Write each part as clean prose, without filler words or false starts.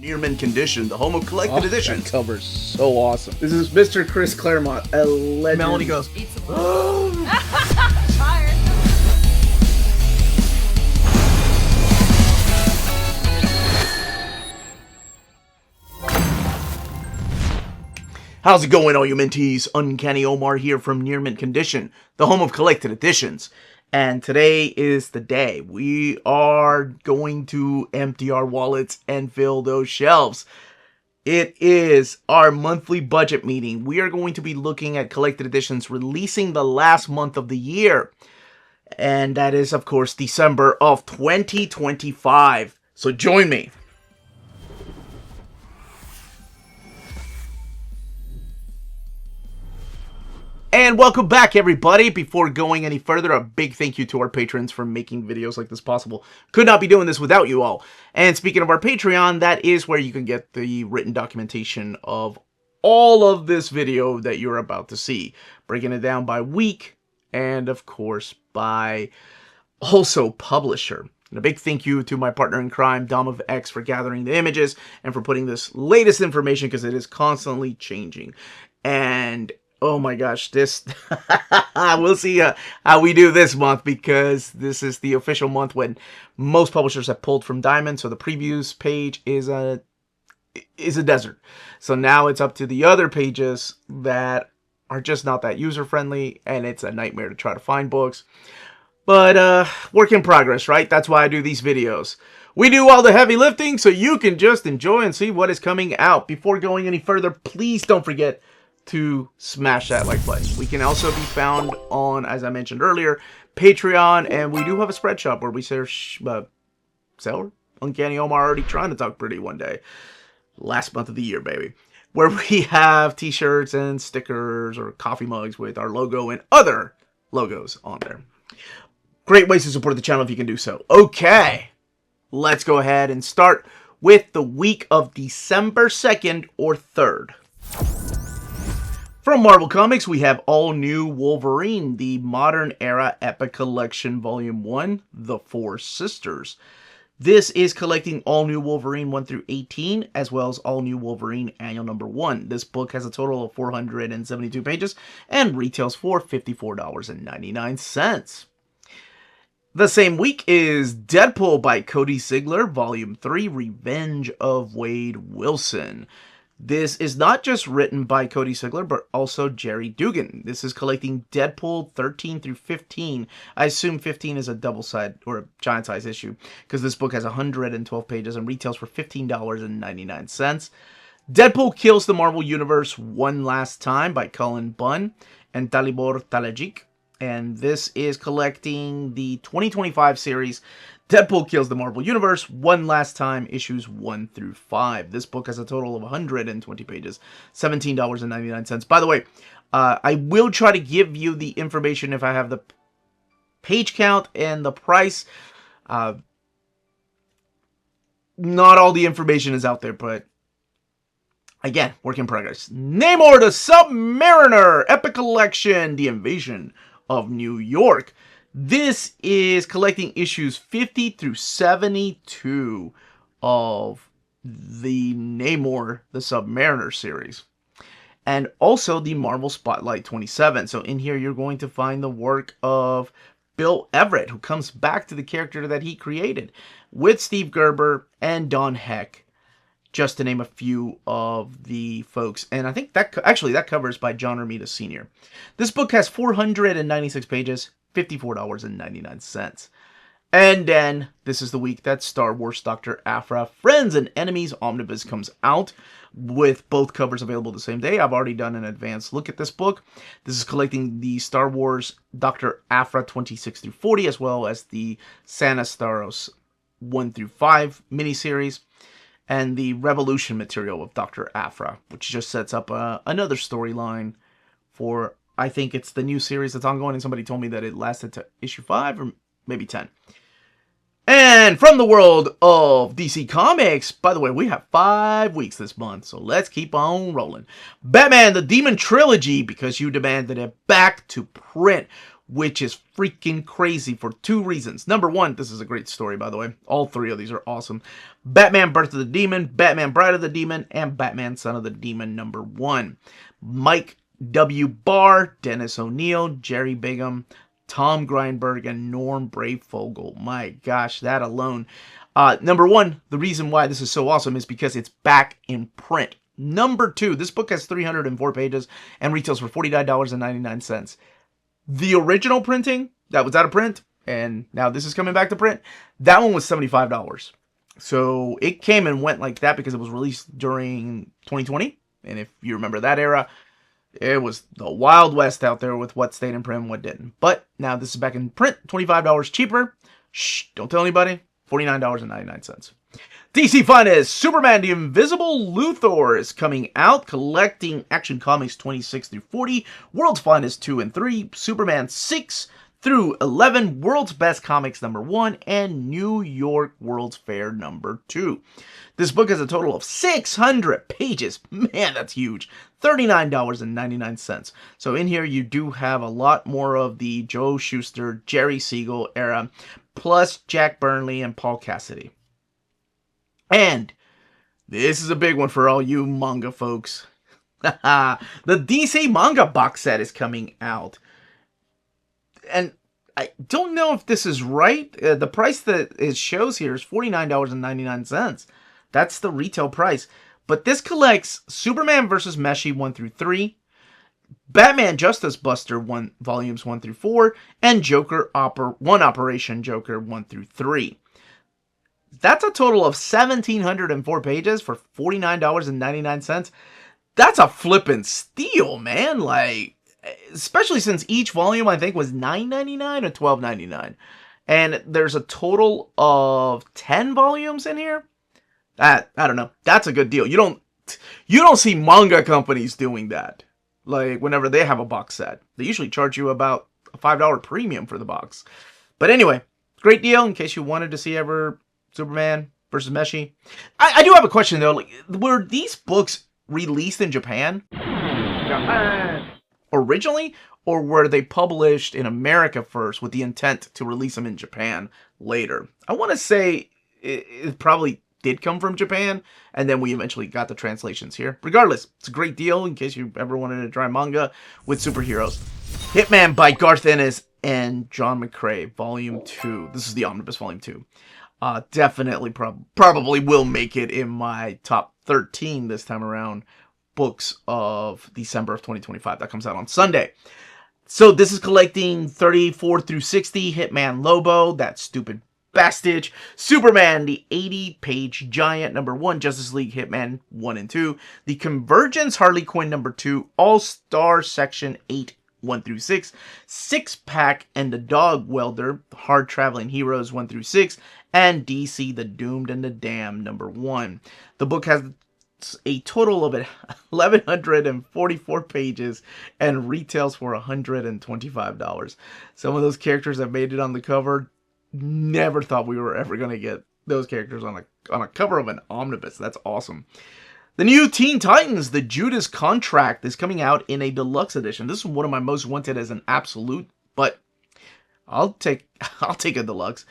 Nearman Condition, the home of collected editions. That cover's so awesome. This is Mr. Chris Claremont, a legend. Melanie goes, Tired. how's it going, all you mentees? Uncanny Omar here from Nearman Condition, the home of collected editions. And today is the day. We are going to empty our wallets and fill those shelves. It is our monthly budget meeting. We are going to be looking at collected editions releasing the last month of the year. And that is, of course, December of 2025. So join me. And welcome back, everybody. Before going any further, a big thank you to our patrons for making videos like this possible. Could not be doing this without you all. And speaking of our Patreon, that is where you can get the written documentation of all of this video that you're about to see. Breaking it down by week and, of course, by also publisher. And a big thank you to my partner in crime, Dom of X, for gathering the images and for putting this latest information because it is constantly changing. And oh my gosh, this, we'll see how we do this month because this is the official month when most publishers have pulled from Diamond. So the previews page is a desert. So now it's up to the other pages that are just not that user friendly, and it's a nightmare to try to find books. But work in progress, right? That's why I do these videos. We do all the heavy lifting so you can just enjoy and see what is coming out. Before going any further, please don't forget to smash that like button. We can also be found on, as I mentioned earlier, Patreon, and we do have a spread shop where we sell Uncanny Omar already trying to talk pretty one day. Last month of the year, baby. Where we have t-shirts and stickers or coffee mugs with our logo and other logos on there. Great ways to support the channel if you can do so. Okay, let's go ahead and start with the week of December 2nd or 3rd. From Marvel Comics, we have All New Wolverine, the Modern Era Epic Collection Volume 1, The Four Sisters. This is collecting All New Wolverine 1 through 18, as well as All New Wolverine Annual Number 1. This book has a total of 472 pages and retails for $54.99. The same week is Deadpool by Cody Ziglar, Volume 3, Revenge of Wade Wilson. This is not just written by Cody Ziglar, but also Jerry Dugan. This is collecting Deadpool 13 through 15. I assume 15 is a double-side or a giant-size issue, because this book has 112 pages and retails for $15.99. Deadpool Kills the Marvel Universe One Last Time by Cullen Bunn and Dalibor Talajic. And this is collecting the 2025 series Deadpool Kills the Marvel Universe One Last Time, issues 1 through 5. This book has a total of 120 pages, $17.99. By the way, I will try to give you the information if I have the page count and the price. Not all the information is out there, but again, work in progress. Namor the Submariner, Epic Collection, The Invasion of New York. This is collecting issues 50 through 72 of the Namor the Submariner series. And also the Marvel Spotlight 27. So in here you're going to find the work of Bill Everett, who comes back to the character that he created with Steve Gerber and Don Heck, just to name a few of the folks. And I think that cover is by John Romita Sr. This book has 496 pages, $54.99. And then, this is the week that Star Wars Dr. Aphra Friends and Enemies Omnibus comes out, with both covers available the same day. I've already done an advanced look at this book. This is collecting the Star Wars Dr. Aphra 26 through 40, as well as the Santa Staros 1 through 5 miniseries, and the Revolution material of Dr. Aphra, which just sets up another storyline for, I think it's the new series that's ongoing, and somebody told me that it lasted to issue 5 or maybe 10. And from the world of DC Comics, by the way, we have 5 weeks this month, so let's keep on rolling. Batman the Demon Trilogy, Because You Demanded It, back to print which is freaking crazy for two reasons. Number one, this is a great story, by the way. All three of these are awesome. Batman Birth of the Demon, Batman Bride of the Demon, and Batman Son of the Demon #1. Mike W. Barr, Dennis O'Neil, Jerry Bigham, Tom Grindberg, and Norm Brayfogle. My gosh, that alone. Number one, the reason why this is so awesome is because it's back in print. Number two, this book has 304 pages and retails for $49.99. The original printing, that was out of print, and now this is coming back to print, that one was $75. So it came and went like that because it was released during 2020. And if you remember that era, it was the Wild West out there with what stayed in print and what didn't. But now this is back in print, $25 cheaper. Shh, don't tell anybody. $49.99. DC Finest, Superman the Invisible Luthor is coming out, collecting Action Comics 26 through 40, World's Finest 2 and 3, Superman 6 through 11, World's Best Comics #1, and New York World's Fair #2. This book has a total of 600 pages. Man, that's huge. $39.99. So in here you do have a lot more of the Joe Shuster, Jerry Siegel era, plus Jack Burnley and Paul Cassidy. And this is a big one for all you manga folks. The DC manga box set is coming out. And I don't know if this is right. The price that it shows here is $49.99. That's the retail price. But this collects Superman vs. Meshi 1 through 3, Batman Justice Buster volumes 1 through 4, and Joker Operation Joker 1 through 3. That's a total of 1,704 pages for $49.99. That's a flippin' steal, man. Like, especially since each volume, I think, was $9.99 or $12.99. And there's a total of 10 volumes in here. I don't know. That's a good deal. You don't see manga companies doing that. Like, whenever they have a box set. They usually charge you about a $5 premium for the box. But anyway, great deal in case you wanted to see ever Superman versus Meshi. I do have a question, though. Like, were these books released in Japan originally, or were they published in America first with the intent to release them in Japan later? I want to say it probably did come from Japan, and then we eventually got the translations here. Regardless, it's a great deal in case you ever wanted to try manga with superheroes. Hitman by Garth Ennis and John McCrae, Volume 2. This is the Omnibus Volume 2. Definitely probably will make it in my top 13 this time around books of December of 2025. That comes out on Sunday. So this is collecting 34 through 60, Hitman Lobo, that stupid Bastage, Superman, the 80-page giant #1, Justice League Hitman 1 and 2, The Convergence Harley Quinn #2, All-Star Section 8 1 through 6, Six Pack and the Dog Welder, Hard Traveling Heroes 1 through 6, and DC The Doomed and the Damned #1. The book has a total of 1,144 pages and retails for $125. Some of those characters that made it on the cover, never thought we were ever going to get those characters on a cover of an omnibus. That's awesome. The new Teen Titans, The Judas Contract, is coming out in a deluxe edition. This is one of my most wanted as an absolute, but I'll take a deluxe.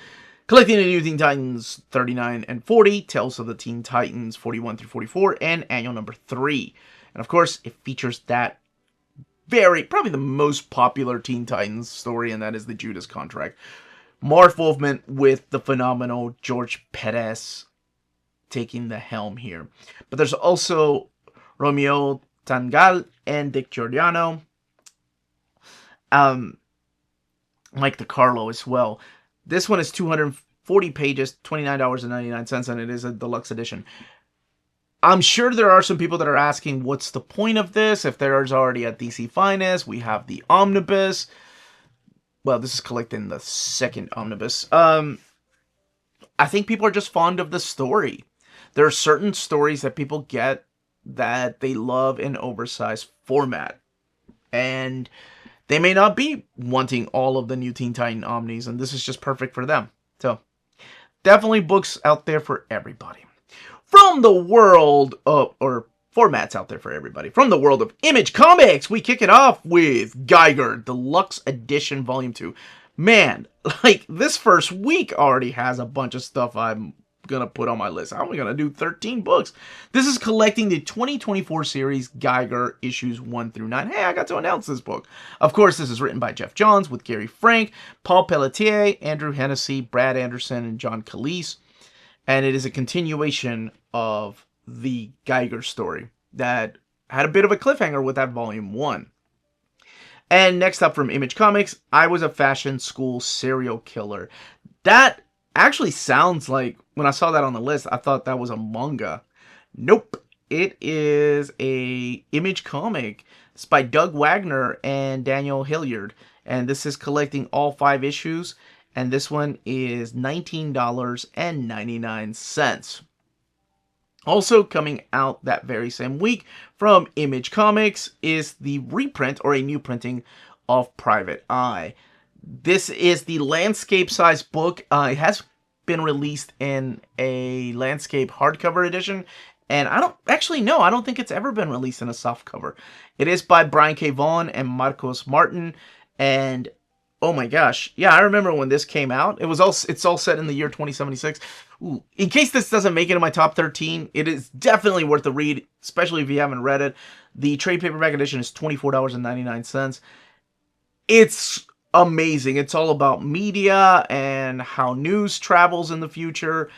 Collecting the new Teen Titans 39 and 40, Tales of the Teen Titans 41 through 44, and Annual number 3. And of course, it features that probably the most popular Teen Titans story, and that is The Judas Contract. Marv Wolfman with the phenomenal George Perez taking the helm here. But there's also Romeo Tangal and Dick Giordano. Mike DiCarlo as well. This one is 240 pages, $29.99, and it is a deluxe edition. I'm sure there are some people that are asking, what's the point of this? If there's already a DC Finest, we have the Omnibus. Well, this is collecting the second Omnibus. I think people are just fond of the story. There are certain stories that people get that they love in oversized format. And they may not be wanting all of the new Teen Titan Omnis, and this is just perfect for them. So, definitely books out there for everybody. From the world of formats out there for everybody. From the world of Image Comics, we kick it off with Geiger Deluxe Edition Volume 2. Man, like, this first week already has a bunch of stuff I'm gonna put on my list. I'm only gonna do 13 books. This is collecting the 2024 series Geiger issues 1 through 9. Hey, I got to announce this book. Of course, this is written by Jeff Johns with Gary Frank, Paul Pelletier, Andrew Hennessy, Brad Anderson, and John Calise. And it is a continuation of the Geiger story that had a bit of a cliffhanger with that volume 1. And next up from Image Comics, I Was a Fashion School Serial Killer. That actually sounds like, when I saw that on the list, I thought that was a manga. Nope. It is a Image comic. It's by Doug Wagner and Daniel Hilliard. And this is collecting all 5 issues. And this one is $19.99. Also coming out that very same week from Image Comics is the reprint or a new printing of Private Eye. This is the landscape-size book. It has been released in a landscape hardcover edition, and I don't think it's ever been released in a softcover. It is by Brian K. Vaughan and Marcos Martin, and oh my gosh, yeah, I remember when this came out. It's all set in the year 2076. Ooh, in case this doesn't make it in my top 13, it is definitely worth the read, especially if you haven't read it. The trade paperback edition is $24.99. It's amazing. It's all about media and how news travels in the future.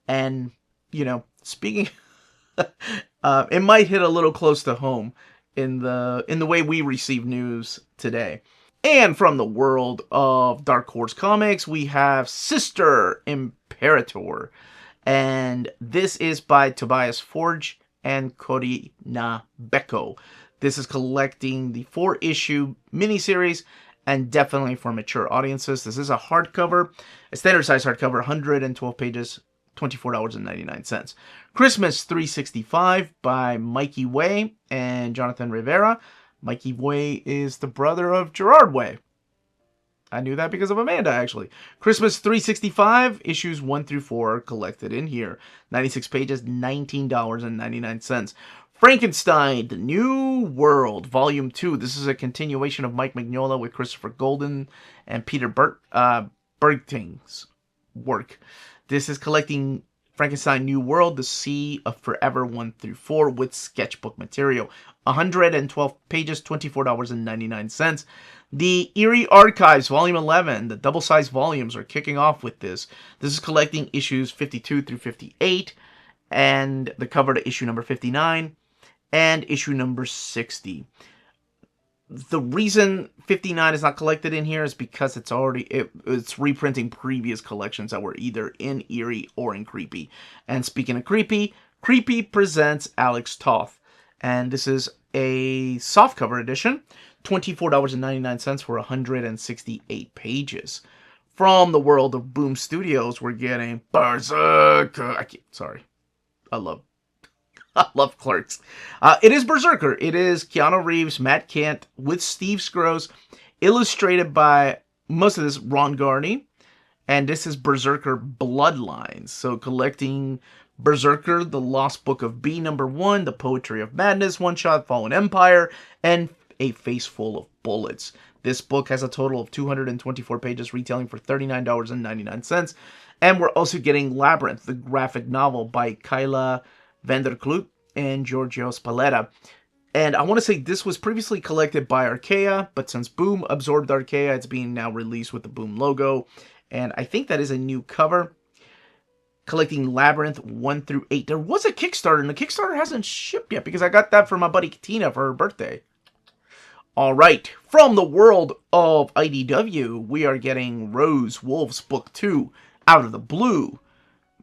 And, you know, speaking, it might hit a little close to home in the way we receive news today. And from the world of Dark Horse Comics, we have Sister Imperator. And this is by Tobias Forge and Corina Becco. This is collecting the 4-issue miniseries and definitely for mature audiences. This is a hardcover, a standard size hardcover, 112 pages, $24.99. Christmas 365 by Mikey Way and Jonathan Rivera. Mikey Way is the brother of Gerard Way. I knew that because of Amanda, actually. Christmas 365, issues 1 through 4 collected in here. 96 pages, $19.99. Frankenstein, The New World, Volume 2. This is a continuation of Mike Mignola with Christopher Golden and Peter Bergting's work. This is collecting Frankenstein New World, The Sea of Forever 1 through 4 with sketchbook material. 112 pages, $24.99. The Eerie Archives, Volume 11, the double-sized volumes are kicking off with this. This is collecting issues 52 through 58, and the cover to issue number 59, and issue number 60. The reason 59 is not collected in here is because it's reprinting previous collections that were either in Eerie or in Creepy. And speaking of Creepy, Creepy presents Alex Toth. And this is a softcover edition, $24.99 for 168 pages. From the world of Boom Studios, we're getting Berserker. I love Clerks. It is Berserker. It is Keanu Reeves, Matt Kent, with Steve Scrooge, illustrated by, most of this, Ron Garney. And this is Berserker Bloodlines. So collecting Berserker, The Lost Book of B #1, The Poetry of Madness, One Shot, Fallen Empire, and A Face Full of Bullets. This book has a total of 224 pages, retailing for $39.99. And we're also getting Labyrinth, the graphic novel by Kyla Vanderkloot and Giorgio Spalletta. And I want to say this was previously collected by Archaea, but since Boom absorbed Archaea, it's being now released with the Boom logo. And I think that is a new cover. Collecting Labyrinth 1 through 8. There was a Kickstarter, and the Kickstarter hasn't shipped yet because I got that for my buddy Katina for her birthday. Alright, from the world of IDW, we are getting Rose Wolves Book 2, Out of the Blue,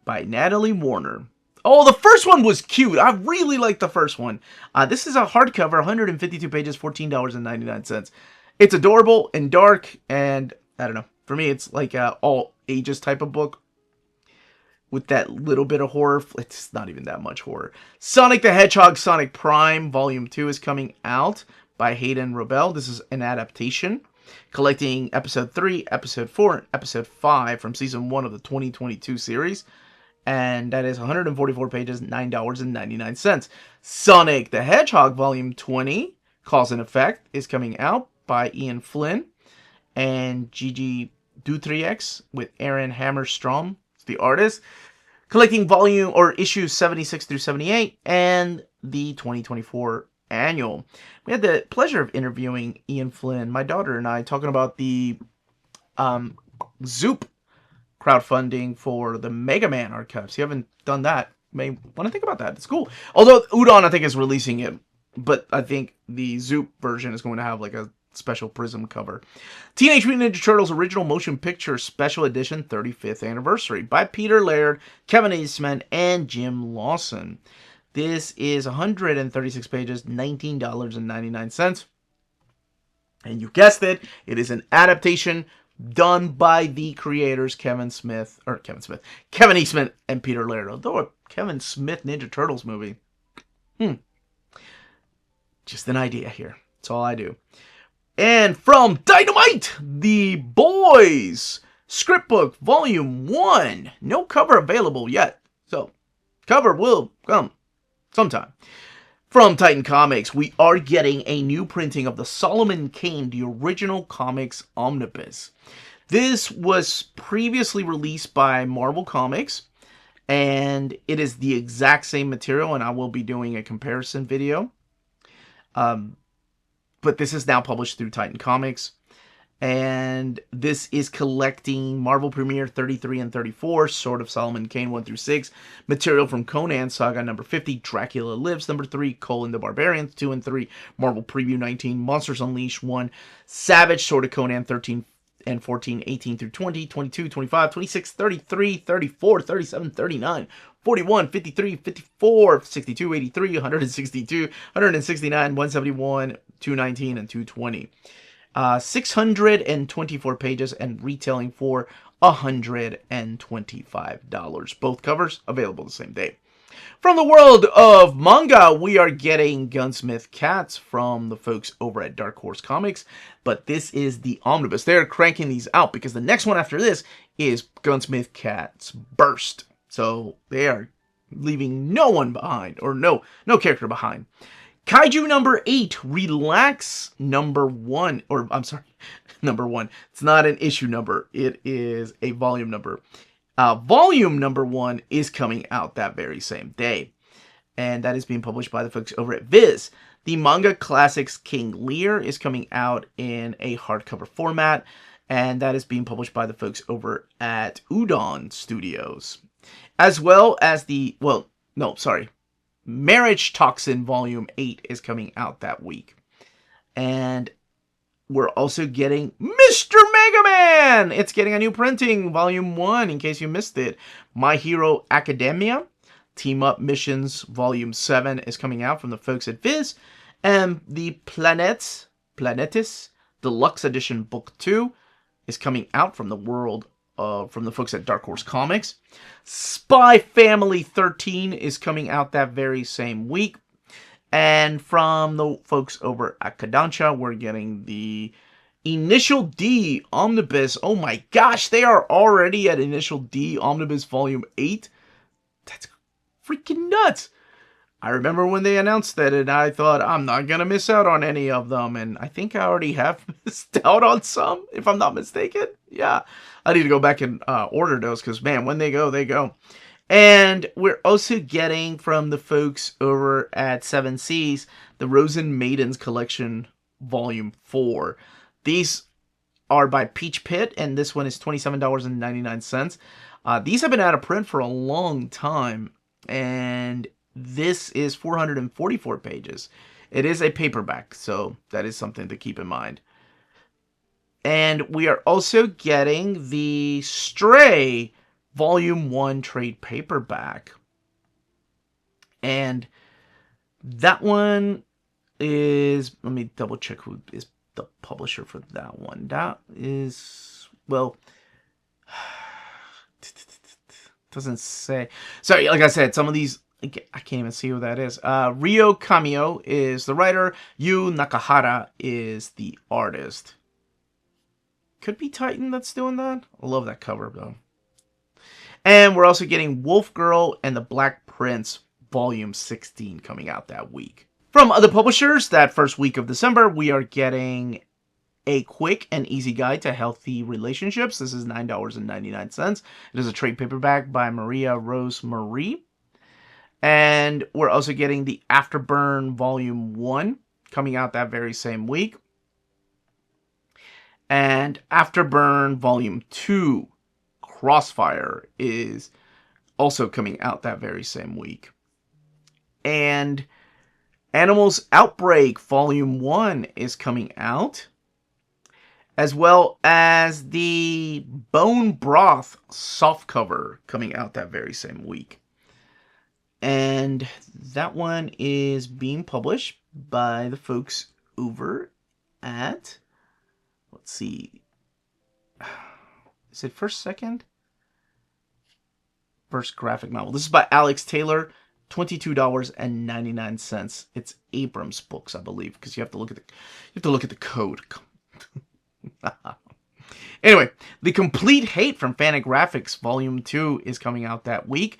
by Natalie Warner. Oh, the first one was cute. I really liked the first one. This is a hardcover, 152 pages, $14.99. It's adorable and dark, and I don't know. For me, it's like a all ages type of book with that little bit of horror. It's not even that much horror. Sonic the Hedgehog Sonic Prime Volume 2 is coming out by Hayden Robel. This is an adaptation, collecting Episode 3, Episode 4, and Episode 5 from Season 1 of the 2022 series. And that is 144 pages, $9.99. Sonic the Hedgehog Volume 20, Cause and Effect, is coming out by Ian Flynn and Gigi Dutriex with Aaron Hammerstrom, the artist. Collecting volume or issues 76 through 78 and the 2024 annual. We had the pleasure of interviewing Ian Flynn, my daughter and I, talking about the Zoop crowdfunding for the Mega Man archives. If you haven't done that, may want to think about that. It's cool. Although Udon, I think, is releasing it, but I think the Zoop version is going to have like a special Prism cover. Teenage Mutant Ninja Turtles Original Motion Picture Special Edition 35th Anniversary by Peter Laird, Kevin Eastman, and Jim Lawson. This is 136 pages, $19.99. And you guessed it, it is an adaptation done by the creators Kevin Eastman and Peter Laird. Although a Kevin Smith Ninja Turtles movie. Just an idea here. That's all I do. And from Dynamite, The Boys Script Book Volume 1. No cover available yet. So, cover will come sometime. From Titan Comics, we are getting a new printing of the Solomon Kane, the original comics omnibus. This was previously released by Marvel Comics, and it is the exact same material, and I will be doing a comparison video. But this is now published through Titan Comics. And this is collecting Marvel Premiere 33 and 34, Sword of Solomon Kane 1 through 6, material from Conan Saga number 50, Dracula Lives number 3, Conan the Barbarian 2 and 3, Marvel Preview 19, Monsters Unleashed 1, Savage, Sword of Conan 13 and 14, 18 through 20, 22, 25, 26, 33, 34, 37, 39, 41, 53, 54, 62, 83, 162, 169, 171, 219, and 220. 624 pages and retailing for $125. Both covers available the same day. From the world of manga, we are getting Gunsmith Cats from the folks over at Dark Horse Comics, but this is the omnibus. They're cranking these out because the next one after this is Gunsmith Cats Burst. So they are leaving no one behind, or no character behind. Kaiju number 8, Relax number 1, or I'm sorry, number 1. It's not an issue number, it is a volume number. Volume number 1 is coming out that very same day, and that is being published by the folks over at Viz. The Manga Classics King Lear is coming out in a hardcover format, and that is being published by the folks over at Udon Studios. As well as the, Marriage Toxin Volume 8 is coming out that week. And we're also getting Mr. Mega Man! It's getting a new printing, Volume 1, in case you missed it. My Hero Academia, Team Up Missions Volume 7 is coming out from the folks at Viz. And the Planetis Deluxe Edition Book 2 is coming out from the world from the folks at Dark Horse Comics. Spy Family 13 is coming out that very same week. And from the folks over at Kodansha, we're getting the Initial D Omnibus. Oh my gosh, they are already at Initial D Omnibus Volume 8. That's freaking nuts. I remember when they announced that, and I thought, I'm not going to miss out on any of them. And I think I already have missed out on some, if I'm not mistaken. Yeah, I need to go back and order those, because, man, when they go, they go. And we're also getting from the folks over at 7 Seas, the Rosen Maidens Collection Volume 4. These are by Peach Pit, and this one is $27.99. These have been out of print for a long time, and this is 444 pages. It is a paperback, so that is something to keep in mind. And we are also getting the Stray Volume 1 trade paperback. And that one is, let me double check who is the publisher for that one. That is, well, doesn't say. Sorry, like I said, some of these, I can't even see who that is. Ryo Kamio is the writer. Yu Nakahara is the artist. Could be Titan that's doing that. I love that cover, though. And we're also getting Wolf Girl and the Black Prince Volume 16 coming out that week. From other publishers, that first week of December, we are getting A Quick and Easy Guide to Healthy Relationships. This is $9.99. It is a trade paperback by Maria Rose Marie. And we're also getting the Afterburn Volume 1 coming out that very same week. And Afterburn Volume 2, Crossfire, is also coming out that very same week. And Animals Outbreak Volume 1 is coming out, as well as the Bone Broth softcover coming out that very same week. And that one is being published by the folks over at, let's see, is it First Second? First graphic novel. This is by Alex Taylor, $22.99. It's Abrams Books, I believe, because you have to look at the code. Anyway, The Complete Hate from Fantagraphics Volume 2 is coming out that week.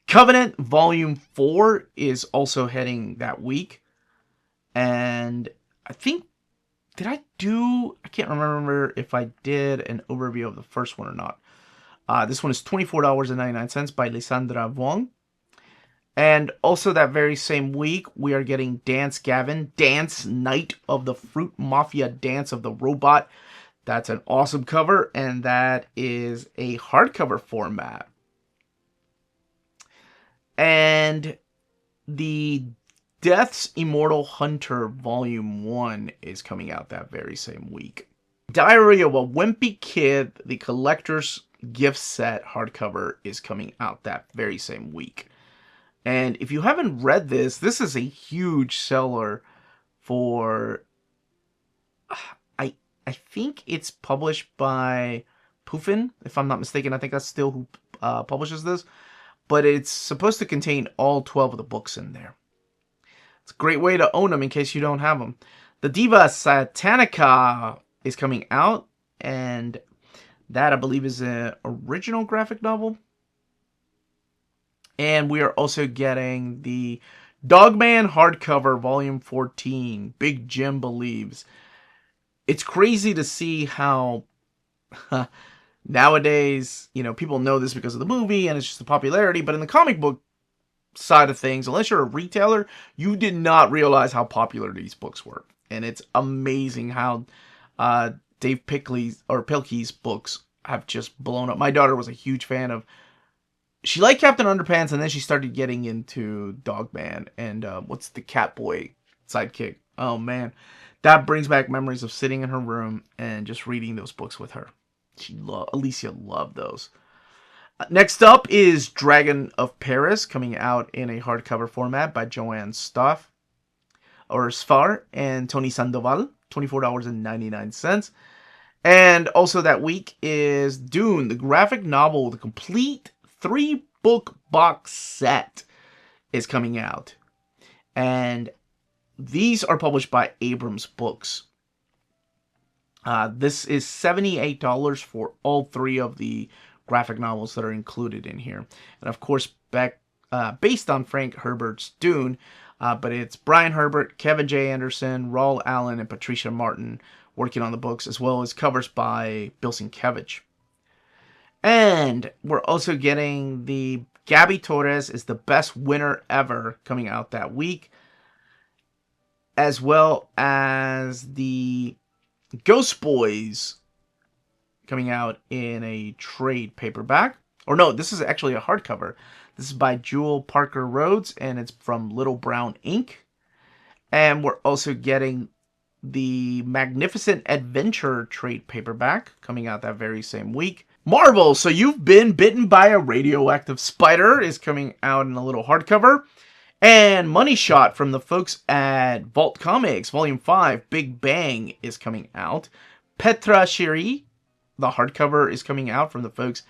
Covenant Volume 4 is also heading that week. And I think, I can't remember if I did an overview of the first one or not. This one is $24.99 by Lysandra Wong. And also that very same week, we are getting Dance Gavin, Dance Night of the Fruit Mafia Dance of the Robot. That's an awesome cover, and that is a hardcover format. And the Death's Immortal Hunter Volume 1 is coming out that very same week. Diary of a Wimpy Kid, the Collector's Gift Set hardcover, is coming out that very same week. And if you haven't read this, this is a huge seller for, I think it's published by Puffin, if I'm not mistaken. I think that's still who publishes this. But it's supposed to contain all 12 of the books in there. It's a great way to own them in case you don't have them. The Diva Satanica is coming out, and that, I believe, is an original graphic novel. And we are also getting the Dogman hardcover, Volume 14, Big Jim Believes. It's crazy to see how nowadays, people know this because of the movie and it's just the popularity, but in the comic book side of things, unless you're a retailer, you did not realize how popular these books were. And it's amazing how Dave Pilkey's books have just blown up. My daughter was a huge fan of, she liked Captain Underpants, and then she started getting into Dogman and what's the Catboy sidekick. Oh man, that brings back memories of sitting in her room and just reading those books with her. Alicia loved those. Next up is Dragon of Paris, coming out in a hardcover format by Joanne Sfar and Tony Sandoval, $24.99. And also that week is Dune, the graphic novel, the complete 3-book box set is coming out. And these are published by Abrams Books. This is $78 for all 3 of the graphic novels that are included in here. And of course, based on Frank Herbert's Dune, but it's Brian Herbert, Kevin J. Anderson, Raul Allen, and Patricia Martin working on the books, as well as covers by Bill Sienkiewicz. And we're also getting the Gabby Torres is the Best Winner Ever coming out that week, as well as the Ghost Boys coming out in a trade paperback. Or no, this is actually a hardcover. This is by Jewel Parker Rhodes, and it's from Little Brown Ink. And we're also getting the Magnificent Adventure trade paperback coming out that very same week. Marvel, So You've Been Bitten by a Radioactive Spider is coming out in a little hardcover. And Money Shot from the folks at Vault Comics, Volume 5, Big Bang, is coming out. Petra Shiri, the hardcover, is coming out from the folks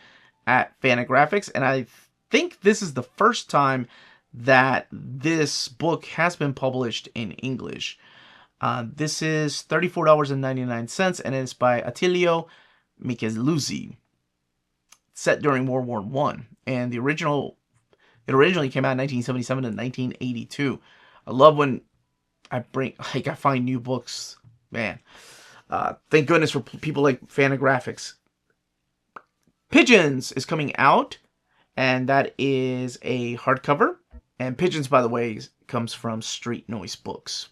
at Fantagraphics. And I think this is the first time that this book has been published in English. This is $34.99, and it's by Attilio Micheluzzi. set during World War One, and it originally came out in 1977 and 1982. I love when I find new books, man. Thank goodness for people like Fantagraphics. Pigeons is coming out, and that is a hardcover. And Pigeons, by the way, comes from Street Noise Books.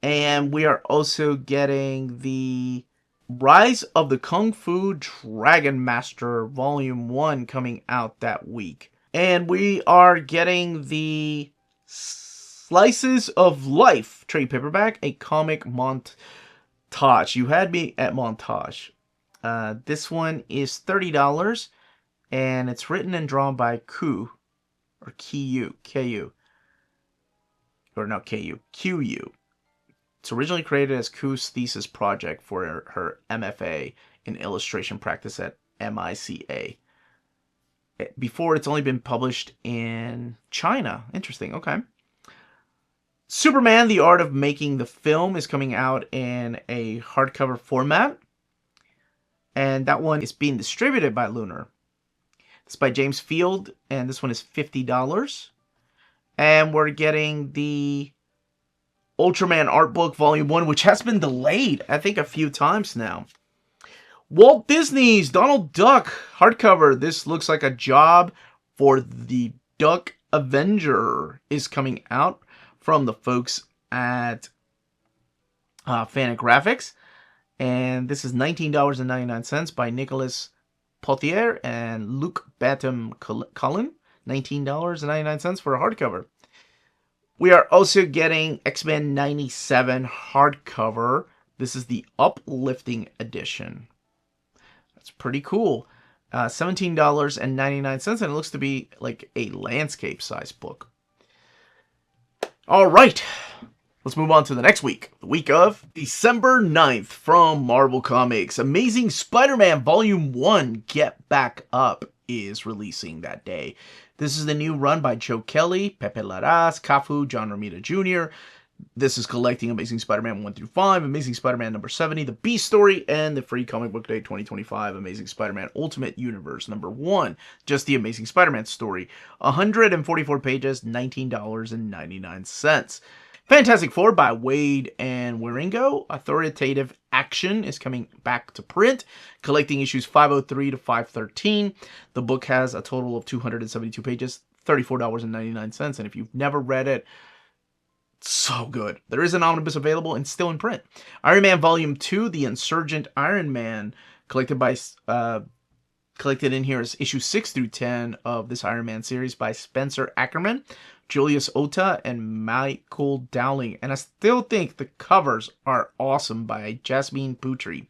And we are also getting the Rise of the Kung Fu Dragon Master Volume 1 coming out that week. And we are getting the Slices of Life trade paperback, a comic montage. You had me at montage. This one is $30, and it's written and drawn by Ku. It's originally created as Ku's thesis project for her MFA in illustration practice at MICA. Before, it's only been published in China. Interesting, okay. Superman, The Art of Making the Film is coming out in a hardcover format. And that one is being distributed by Lunar. It's by James Field, and this one is $50. And we're getting the Ultraman Art Book Volume 1, which has been delayed, I think, a few times now. Walt Disney's Donald Duck hardcover. This looks like a job for the Duck Avenger is coming out from the folks at Fantagraphics. And this is $19.99 by Nicholas Pothier and Luc Batum Cullen. $19.99 for a hardcover. We are also getting X-Men 97 hardcover. This is the Uplifting edition. That's pretty cool. $17.99, and it looks to be like a landscape size book. All right. Let's move on to the next week. The week of December 9th from Marvel Comics. Amazing Spider-Man Volume 1 Get Back Up is releasing that day. This is the new run by Joe Kelly, Pepe Larraz, Cafu, John Romita Jr. This is collecting Amazing Spider-Man 1 through 5, Amazing Spider-Man number 70, The Beast Story, and the Free Comic Book Day 2025 Amazing Spider-Man Ultimate Universe number 1. Just the Amazing Spider-Man story. 144 pages, $19.99. Fantastic Four by Wade and Wieringo. Authoritative Action is coming back to print, collecting issues 503 to 513. The book has a total of 272 pages, $34.99. And if you've never read it, it's so good. There is an omnibus available and still in print. Iron Man Volume 2, The Insurgent Iron Man, collected in here is issue 6 through 10 of this Iron Man series by Spencer Ackerman, Julius Ota, and Michael Dowling. And I still think the covers are awesome by Jasmine Putri.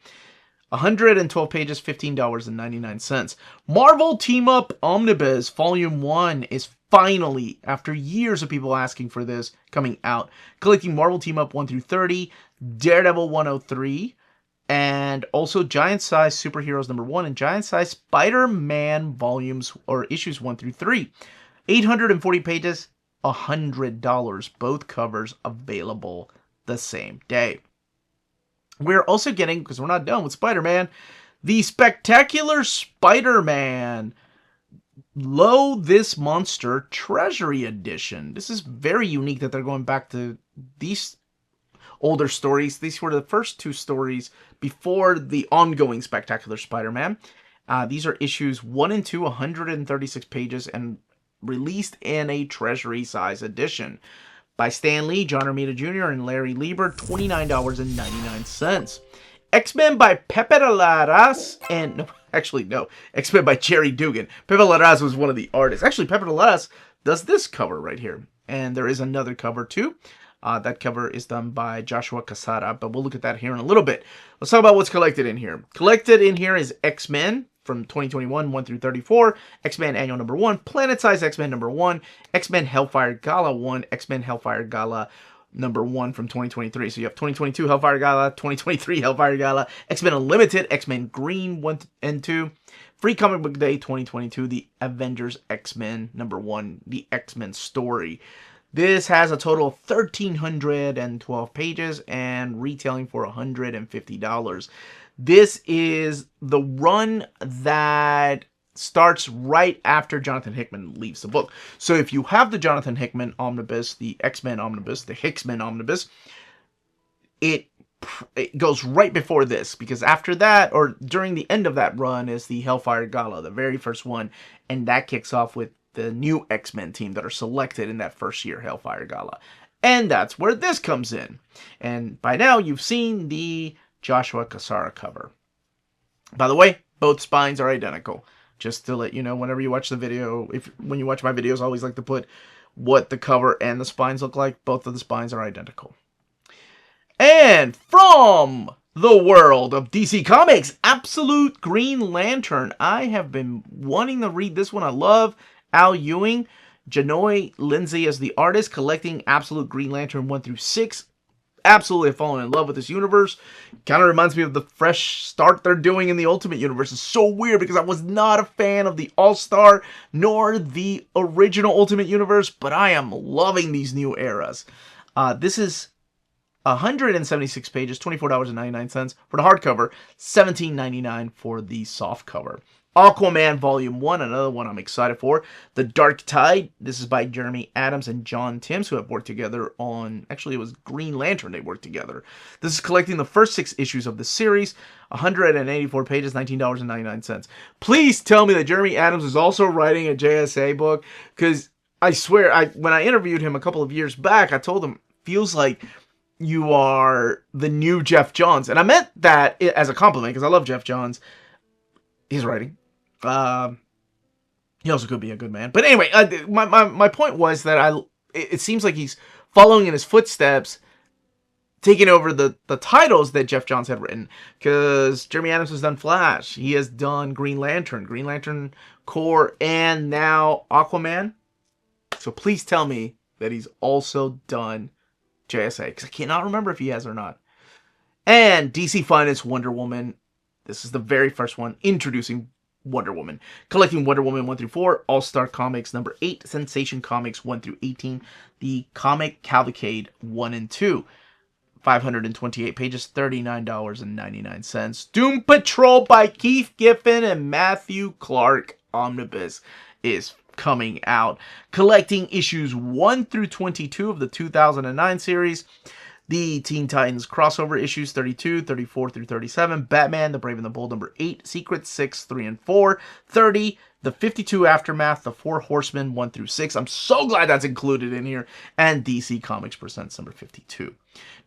112 pages, $15.99. Marvel Team Up Omnibus Volume 1 is finally, after years of people asking for this, coming out. Collecting Marvel Team Up 1 through 30, Daredevil 103, and also Giant Size Superheroes number 1 and Giant Size Spider-Man volumes or issues 1 through 3. 840 pages, $100. Both covers available the same day. We're also getting, because we're not done with Spider-Man, the Spectacular Spider-Man Lo This Monster Treasury Edition. This is very unique that they're going back to these older stories. These were the first two stories before the ongoing Spectacular Spider-Man. These are issues 1 and 2, 136 pages, and released in a Treasury size edition. By Stan Lee, John Romita Jr., and Larry Lieber, $29.99. X-Men by Pepe Larraz and... X-Men by Jerry Dugan. Pepe Larraz was one of the artists. Actually, Pepe Larraz does this cover right here. And there is another cover, too. That cover is done by Joshua Casada, but we'll look at that here in a little bit. Let's talk about what's collected in here. Collected in here is X-Men from 2021, 1 through 34, X-Men Annual number 1, Planet Size X-Men number 1, X-Men Hellfire Gala 1, X-Men Hellfire Gala number 1 from 2023. So you have 2022 Hellfire Gala, 2023 Hellfire Gala, X-Men Unlimited, X-Men Green 1 and 2, Free Comic Book Day 2022, The Avengers X-Men number 1, The X-Men Story. This has a total of 1,312 pages and retailing for $150. This is the run that starts right after Jonathan Hickman leaves the book. So if you have the Jonathan Hickman Omnibus, the X-Men Omnibus, the Hickman Omnibus, it goes right before this, because after that, or during the end of that run, is the Hellfire Gala, the very first one, and that kicks off with the new X-Men team that are selected in that first year Hellfire Gala. And that's where this comes in. And by now, you've seen the Joshua Cassara cover. By the way, both spines are identical. Just to let you know, whenever you watch the video, when you watch my videos, I always like to put what the cover and the spines look like. Both of the spines are identical. And from the world of DC Comics, Absolute Green Lantern. I have been wanting to read this one. I love Al Ewing. Janoy Lindsay as the artist, collecting Absolute Green Lantern 1 through 6. Absolutely fallen in love with this universe. Kind of reminds me of the fresh start they're doing in the Ultimate Universe. It's so weird because I was not a fan of the All-Star nor the original Ultimate Universe, but I am loving these new eras. This is 176 pages, $24.99 for the hardcover, $17.99 for the softcover. Aquaman Volume 1, another one I'm excited for. The Dark Tide, this is by Jeremy Adams and John Timms, who have worked together on, actually it was Green Lantern they worked together. This is collecting the first 6 issues of the series, 184 pages, $19.99. Please tell me that Jeremy Adams is also writing a JSA book, because I swear, when I interviewed him a couple of years back, I told him, feels like you are the new Jeff Johns. And I meant that as a compliment, because I love Jeff Johns. His writing. He also could be a good man. But anyway, my point was that it seems like he's following in his footsteps, taking over the titles that Jeff Johns had written. Because Jeremy Adams has done Flash. He has done Green Lantern Corps, and now Aquaman. So please tell me that he's also done JSA, because I cannot remember if he has or not. And DC Finest Wonder Woman. This is the very first one introducing Wonder Woman. Collecting Wonder Woman 1 through 4, All-Star Comics number 8, Sensation Comics 1 through 18, the Comic Cavalcade 1 and 2. 528 pages, $39.99. Doom Patrol by Keith Giffen and Matthew Clark Omnibus is coming out. Collecting issues 1 through 22 of the 2009 series. The Teen Titans crossover issues 32, 34 through 37. Batman, The Brave and the Bold number 8. Secret 6, 3 and 4. 30. The 52 Aftermath, The Four Horsemen 1 through 6. I'm so glad that's included in here. And DC Comics Presents number 52.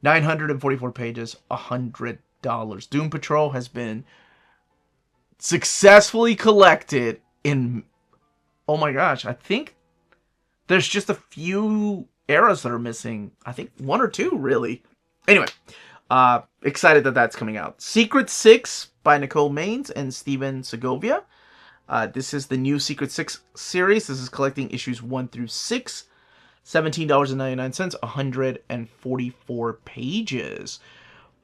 944 pages, $100. Doom Patrol has been successfully collected in, oh my gosh, I think there's just a few eras that are missing. I think 1 or 2, really. Anyway, excited that that's coming out. Secret 6 by Nicole Maines and Steven Segovia. This is the new Secret 6 series. This is collecting issues 1 through 6. $17.99, 144 pages.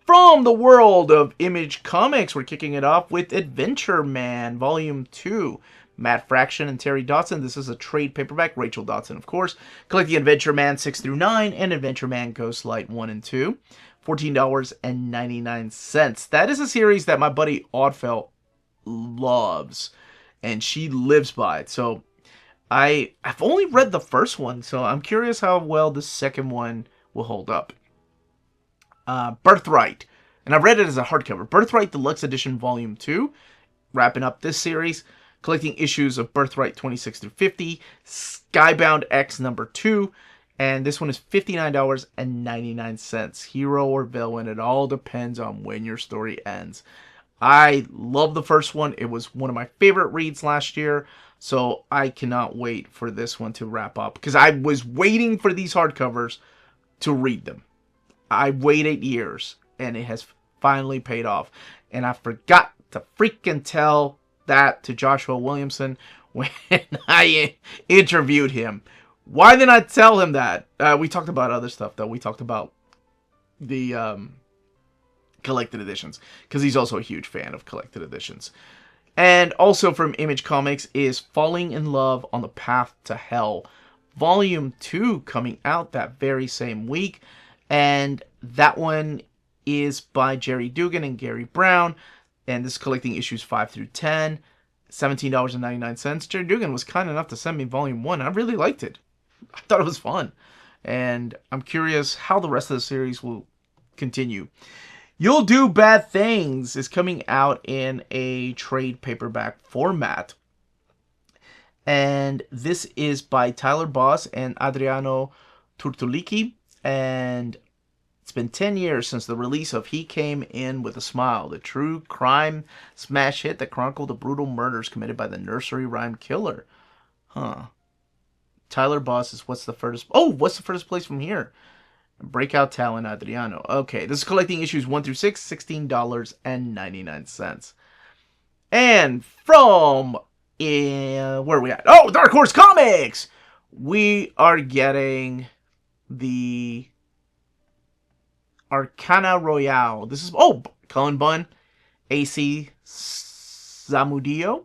From the world of Image Comics, we're kicking it off with Adventure Man, Volume 2. Matt Fraction and Terry Dodson. This is a trade paperback. Rachel Dodson, of course. Collecting Adventure Man 6 through 9 and Adventure Man Ghostlight 1 and 2. $14.99. That is a series that my buddy Oddfell loves, and she lives by it. So I've only read the first one, so I'm curious how well the second one will hold up. Birthright. And I've read it as a hardcover. Birthright Deluxe Edition Volume 2. Wrapping up this series. Collecting issues of Birthright 26 through 50, Skybound X number 2, and this one is $59.99. Hero or villain, it all depends on when your story ends. I love the first one. It was one of my favorite reads last year, so I cannot wait for this one to wrap up, because I was waiting for these hardcovers to read them. I waited years, and it has finally paid off, and I forgot to freaking tell that to Joshua Williamson when I interviewed him. Why didn't I tell him that? We talked about other stuff, though. We talked about the collected editions, because he's also a huge fan of collected editions. And also from Image Comics is Falling in Love on the Path to Hell, Volume 2, coming out that very same week. And that one is by Jerry Dugan and Gary Brown. And this is collecting issues 5 through 10. $17.99. Jerry Dugan was kind enough to send me volume 1. I really liked it. I thought it was fun. And I'm curious how the rest of the series will continue. You'll Do Bad Things is coming out in a trade paperback format. And this is by Tyler Boss and Adriano Turtulici. And it's been 10 years since the release of He Came In With a Smile, the true crime smash hit that chronicled the brutal murders committed by the nursery rhyme killer. Huh. Tyler Boss is what's the furthest place from here? Breakout Talent Adriano. Okay, this is collecting issues 1 through 6, $16.99. And from where are we at? Oh, Dark Horse Comics! We are getting the Arcana Royale. This is Cullen Bunn, AC Zamudio.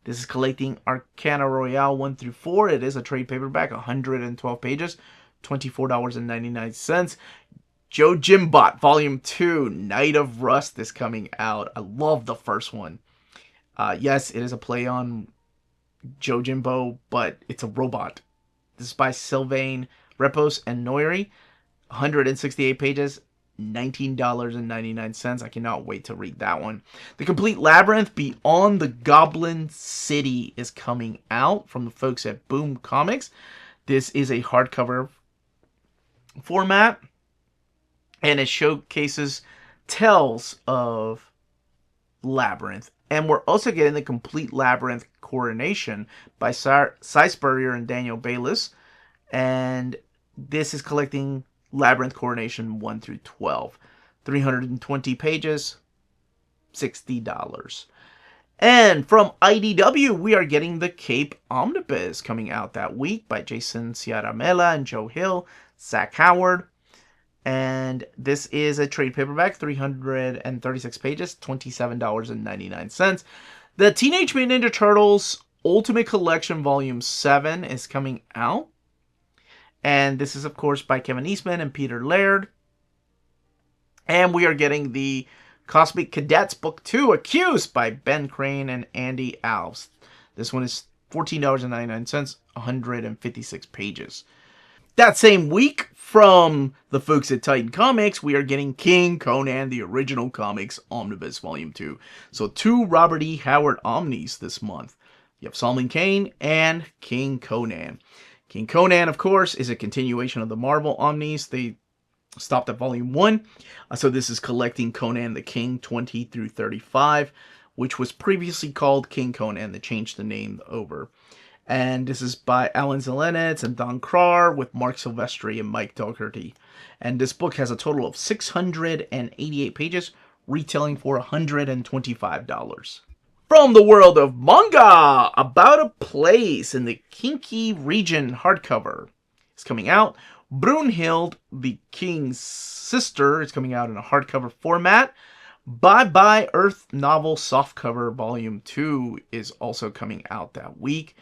This is collecting Arcana Royale 1 through 4. It is a trade paperback, 112 pages, $24.99. Joe Jimbot, Volume 2, Night of Rust is coming out. I love the first one. Yes, it is a play on Joe Jimbo, but it's a robot. This is by Sylvain Repos and Noiri. 168 pages, $19.99. I cannot wait to read that one. The Complete Labyrinth Beyond the Goblin City is coming out from the folks at Boom Comics. This is a hardcover format, and it showcases tales of Labyrinth. And we're also getting the Complete Labyrinth Coronation by Cy Spurrier and Daniel Bayliss. And this is collecting Labyrinth Coronation 1 through 12. 320 pages, $60. And from IDW, we are getting the Cape Omnibus coming out that week by Jason Ciaramella and Joe Hill, Zach Howard. And this is a trade paperback, 336 pages, $27.99. The Teenage Mutant Ninja Turtles Ultimate Collection Volume 7 is coming out. And this is, of course, by Kevin Eastman and Peter Laird. And we are getting the Cosmic Cadets Book 2, Accused, by Ben Crane and Andy Alves. This one is $14.99, 156 pages. That same week, from the folks at Titan Comics, we are getting King Conan, the Original Comics Omnibus Volume 2. So 2 Robert E. Howard Omnis this month. You have Solomon Kane and King Conan. King Conan, of course, is a continuation of the Marvel Omnis. They stopped at Volume 1. So this is collecting Conan the King 20 through 35, which was previously called King Conan. They changed the name over. And this is by Alan Zelenitz and Don Krar with Mark Silvestri and Mike Dougherty. And this book has a total of 688 pages, retailing for $125. From the world of manga, About a Place in the Kinky Region hardcover is coming out. Brunhild, the King's Sister, is coming out in a hardcover format. Bye Bye Earth novel softcover Volume 2 is also coming out that week.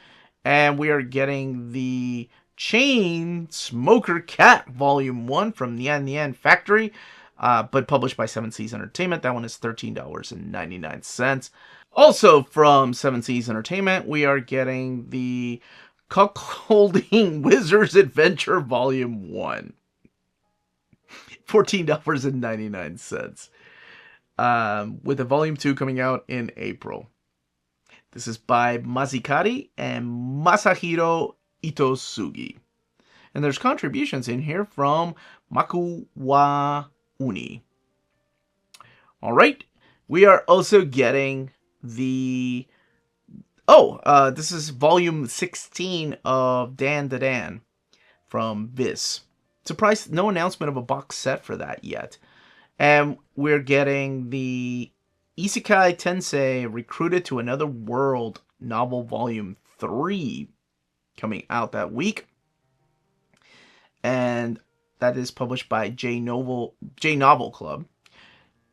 And we are getting the Chain Smoker Cat Volume 1 from Nyan Factory, but published by Seven Seas Entertainment. That one is $13.99. Also from Seven Seas Entertainment, we are getting the Cuckolding Wizard's Adventure Volume 1. $14.99. With a Volume 2 coming out in April. This is by Mazikari and Masahiro Itosugi. And there's contributions in here from Makuwa Uni. Alright, we are also getting the... this is Volume 16 of Dan the Dan from Viz. Surprised no announcement of a box set for that yet. And we're getting the Isekai Tensei Recruited to Another World novel Volume 3 coming out that week. And that is published by J Novel Club.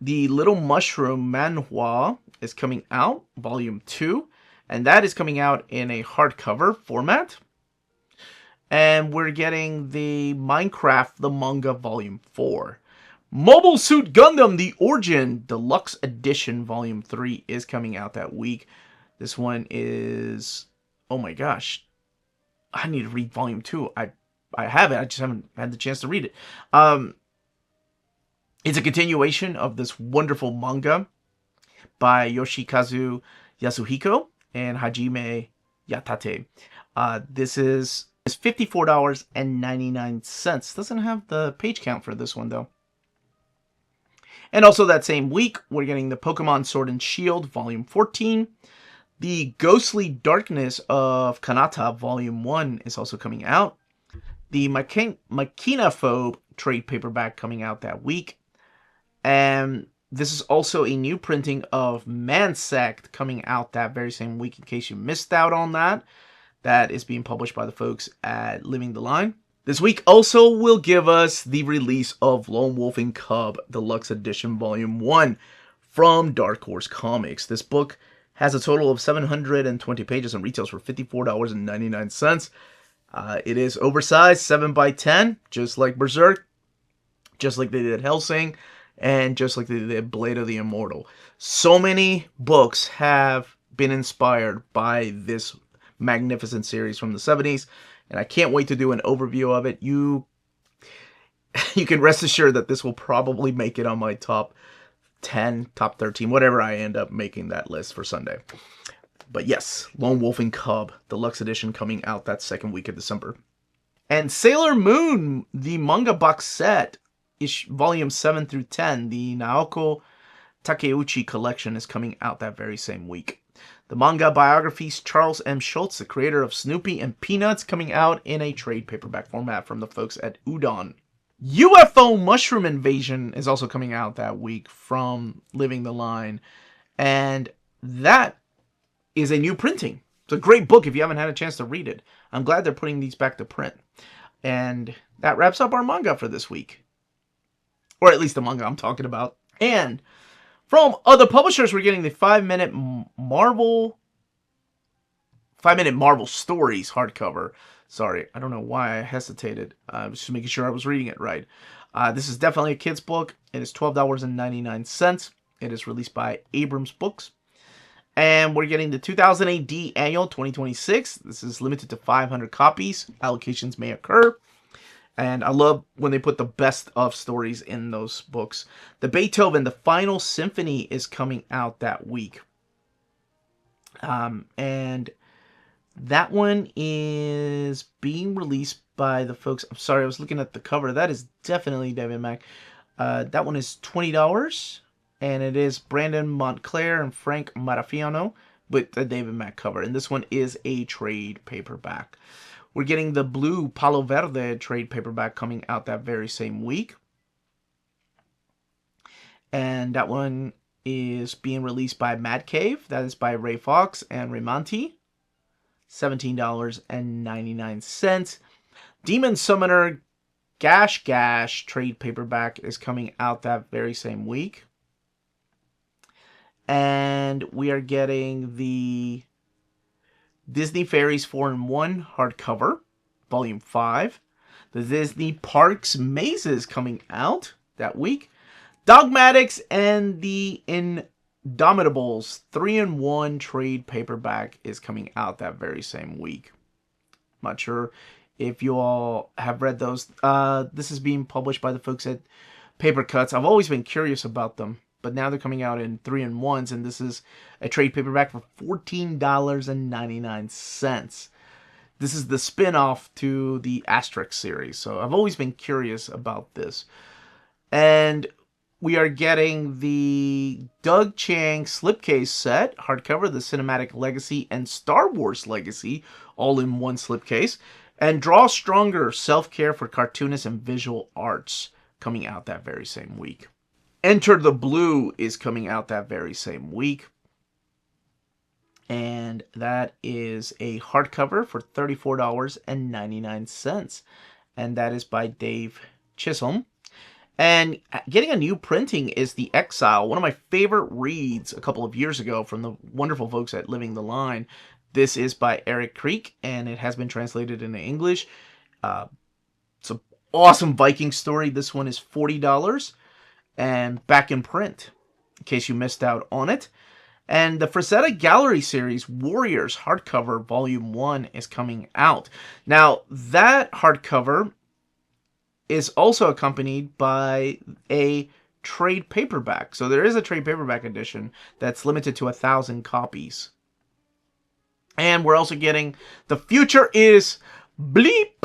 The Little Mushroom Manhwa is coming out, Volume 2. And that is coming out in a hardcover format. And we're getting the Minecraft the Manga Volume 4. Mobile Suit Gundam The Origin Deluxe Edition Volume 3 is coming out that week. This one is, oh my gosh, I need to read volume 2. I have it, I just haven't had the chance to read it. It's a continuation of this wonderful manga by Yoshikazu Yasuhiko and Hajime Yatate. This is $54.99. Doesn't have the page count for this one, though. And also that same week, we're getting the Pokemon Sword and Shield, Volume 14. The Ghostly Darkness of Kanata, Volume 1 is also coming out. The Machinaphobe trade paperback coming out that week. And this is also a new printing of Mansect coming out that very same week, in case you missed out on that. That is being published by the folks at Living the Line. This week also will give us the release of Lone Wolf and Cub Deluxe Edition Volume 1 from Dark Horse Comics. This book has a total of 720 pages and retails for $54.99. It is oversized, 7x10, just like Berserk, just like they did Hellsing, and just like they did Blade of the Immortal. So many books have been inspired by this magnificent series from the 70s, and I can't wait to do an overview of it. You can rest assured that this will probably make it on my top 10, top 13, whatever I end up making that list for Sunday. But yes, Lone Wolf and Cub Deluxe Edition coming out that second week of December. And Sailor Moon, the manga box set, volume 7 through 10, the Naoko Takeuchi collection, is coming out that very same week. The manga biographies Charles M. Schultz, the creator of Snoopy and Peanuts, coming out in a trade paperback format from the folks at Udon. UFO Mushroom Invasion is also coming out that week from Living the Line. And that is a new printing. It's a great book if you haven't had a chance to read it. I'm glad they're putting these back to print. And that wraps up our manga for this week. Or at least the manga I'm talking about. And from other publishers, we're getting the 5-minute Marvel Stories hardcover. Sorry, I don't know why I hesitated. I was just making sure I was reading it right. This is definitely a kid's book. It is $12.99. It is released by Abrams Books. And we're getting the 2000 AD Annual 2026. This is limited to 500 copies. Allocations may occur. And I love when they put the best of stories in those books. The Beethoven, the Final Symphony, is coming out that week. And that one is being released by the folks. I'm sorry, I was looking at the cover. That is definitely David Mack. That one is $20. And it is Brandon Montclair and Frank Marafiano with the David Mack cover. And this one is a trade paperback. We're getting the Blue Palo Verde trade paperback coming out that very same week. And that one is being released by Mad Cave. That is by Ray Fox and Ramonti. $17.99. Demon Summoner Gash Gash trade paperback is coming out that very same week. And we are getting the Disney Fairies 4-in-1 hardcover, Volume 5. The Disney Parks Mazes coming out that week. Dogmatics and the Indomitables 3-in-1 trade paperback is coming out that very same week. I'm not sure if you all have read those. This is being published by the folks at Paper Cuts. I've always been curious about them, but now they're coming out in 3-in-1s, and this is a trade paperback for $14.99. This is the spin-off to the Asterix series, so I've always been curious about this. And we are getting the Doug Chiang slipcase set, hardcover, the Cinematic Legacy and Star Wars Legacy, all in one slipcase. And Draw Stronger, Self-Care for Cartoonists and Visual Arts, coming out that very same week. Enter the Blue is coming out that very same week. And that is a hardcover for $34.99. And that is by Dave Chisholm. And getting a new printing is The Exile, one of my favorite reads a couple of years ago from the wonderful folks at Living the Line. This is by Eric Creek, and it has been translated into English. It's an awesome Viking story. This one is $40 and back in print, in case you missed out on it. And the Frazetta Gallery series, Warriors hardcover volume 1 is coming out. Now, that hardcover is also accompanied by a trade paperback. So there is a trade paperback edition that's limited to 1,000 copies. And we're also getting The Future is Bleep.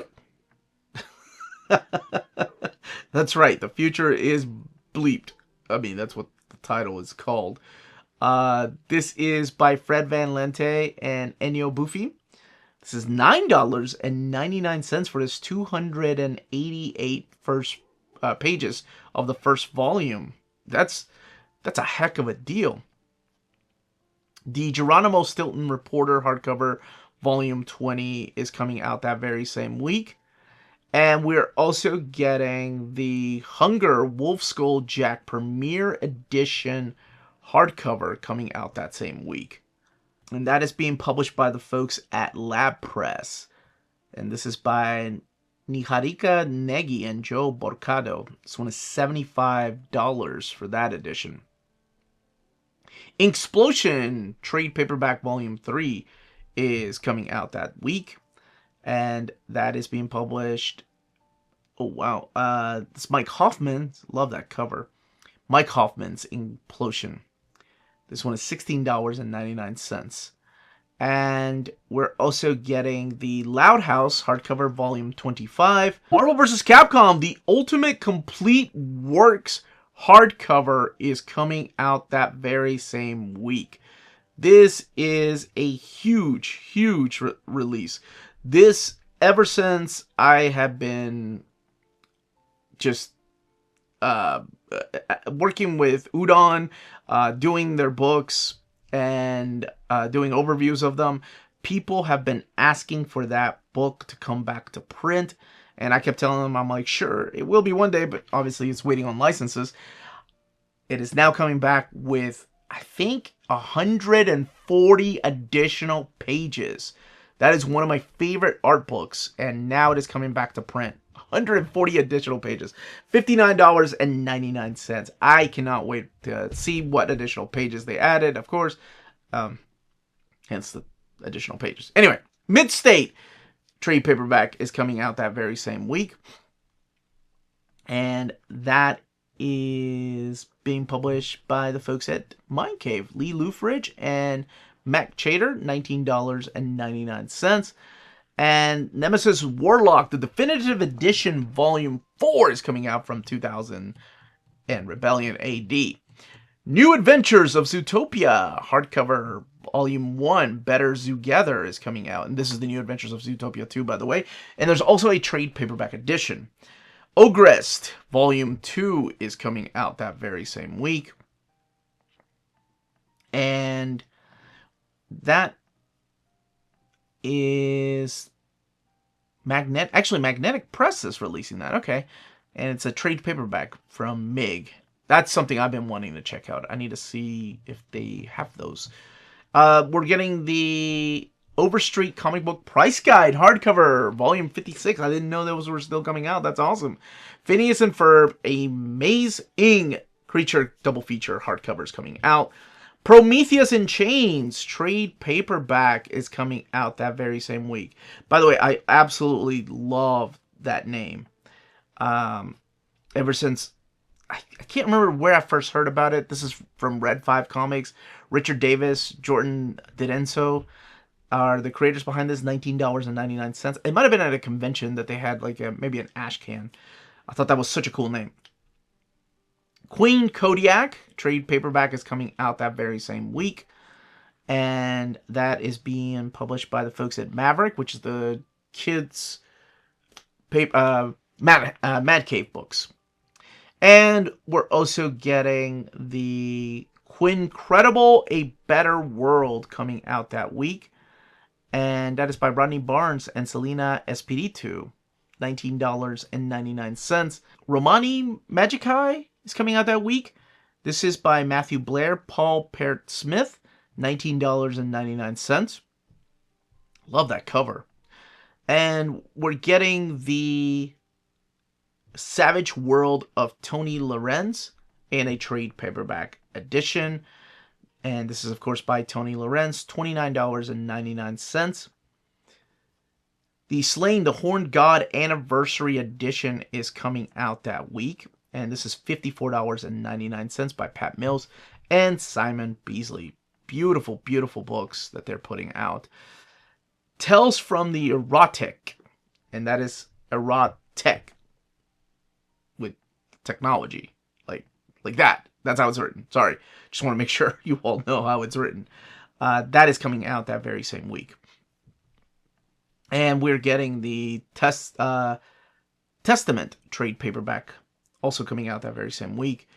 That's right, The Future is Bleeped. I mean, that's what the title is called. This is by Fred Van Lente and Ennio Buffi. This is $9.99 for this 288 first pages of the first volume. That's a heck of a deal. The Geronimo Stilton Reporter hardcover volume 20 is coming out that very same week. And we're also getting the Hunger Wolf Skull Jack Premier Edition hardcover coming out that same week. And that is being published by the folks at Lab Press. And this is by Niharika Negi and Joe Borcado. This one is $75 for that edition. Inksplosion Trade Paperback Volume 3 is coming out that week. And that is being published. Oh, wow. It's Mike Hoffman. Love that cover. Mike Hoffman's Inksplosion. This one is $16.99. And we're also getting the Loud House hardcover volume 25. Marvel vs. Capcom, the Ultimate Complete Works hardcover is coming out that very same week. This is a huge, huge release. This, ever since I have been just working with Udon, doing their books and doing overviews of them, people have been asking for that book to come back to print. And I kept telling them, I'm like, sure, it will be one day, but obviously it's waiting on licenses. It is now coming back with, I think, 140 additional pages. That is one of my favorite art books, and now it is coming back to print. 140 additional pages. $59.99. I cannot wait to see what additional pages they added, of course. Hence the additional pages. Anyway, Mid-State trade paperback is coming out that very same week. And that is being published by the folks at Mind Cave. Lee Loufridge and Mac Chater, $19.99. And Nemesis Warlock, the Definitive Edition Volume 4 is coming out from 2000 and Rebellion AD. New Adventures of Zootopia, hardcover Volume 1, Better Zoogether is coming out. And this is the New Adventures of Zootopia 2, by the way. And there's also a trade paperback edition. Ogrest, Volume 2 is coming out that very same week. And that is Magnetic Press is releasing that. Okay. And it's a trade paperback from MIG. That's something I've been wanting to check out. I need to see if they have those. We're getting the Overstreet Comic Book Price Guide hardcover, volume 56. I didn't know those were still coming out. That's awesome. Phineas and Ferb, a Maze-ing Creature double feature hardcover is coming out. Prometheus in Chains trade paperback is coming out that very same week. By the way, I absolutely love that name. Ever since, I can't remember where I first heard about it. This is from Red 5 Comics. Richard Davis, Jordan Didenso are the creators behind this. $19.99. It might have been at a convention that they had like maybe an ash can. I thought that was such a cool name. Queen Kodiak trade paperback is coming out that very same week. And that is being published by the folks at Maverick, which is the kids' Mad Cave books. And we're also getting the Quincredible, A Better World coming out that week. And that is by Rodney Barnes and Selena Espiritu. $19.99. Romani Magicae is coming out that week. This is by Matthew Blair, Paul Pert Smith. $19.99. Love that cover. And we're getting the Savage World of Tony Lorenz in a trade paperback edition. And this is, of course, by Tony Lorenz, $29.99. The Slaying the Horned God Anniversary Edition is coming out that week. And this is $54.99 by Pat Mills and Simon Beasley. Beautiful, beautiful books that they're putting out. Tales from the Erotic. And that is erotic. With technology. Like that. That's how it's written. Sorry. Just want to make sure you all know how it's written. That is coming out that very same week. And we're getting the Testament trade paperback also coming out that very same week.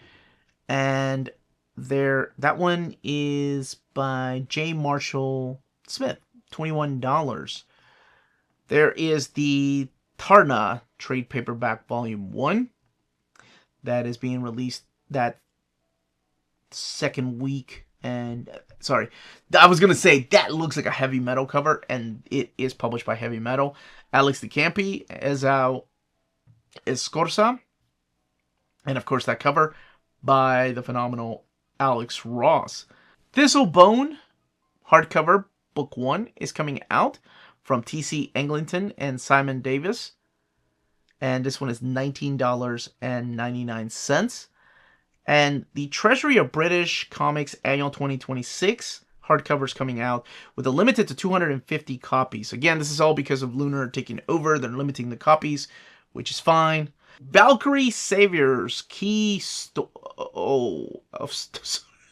And that one is by J. Marshall Smith, $21. There is the Tarna trade paperback volume 1 that is being released that second week. And sorry, I was gonna say that looks like a Heavy Metal cover, and it is published by Heavy Metal. Alex DeCampi, Ezao Escorza, and of course that cover by the phenomenal Alex Ross. Thistlebone hardcover book 1 is coming out from T.C. Eglinton and Simon Davis, and this one is $19.99. And the Treasury of British Comics Annual 2026 hardcover is coming out with a limited to 250 copies. Again, this is all because of Lunar taking over. They're limiting the copies, which is fine. Valkyrie Saviors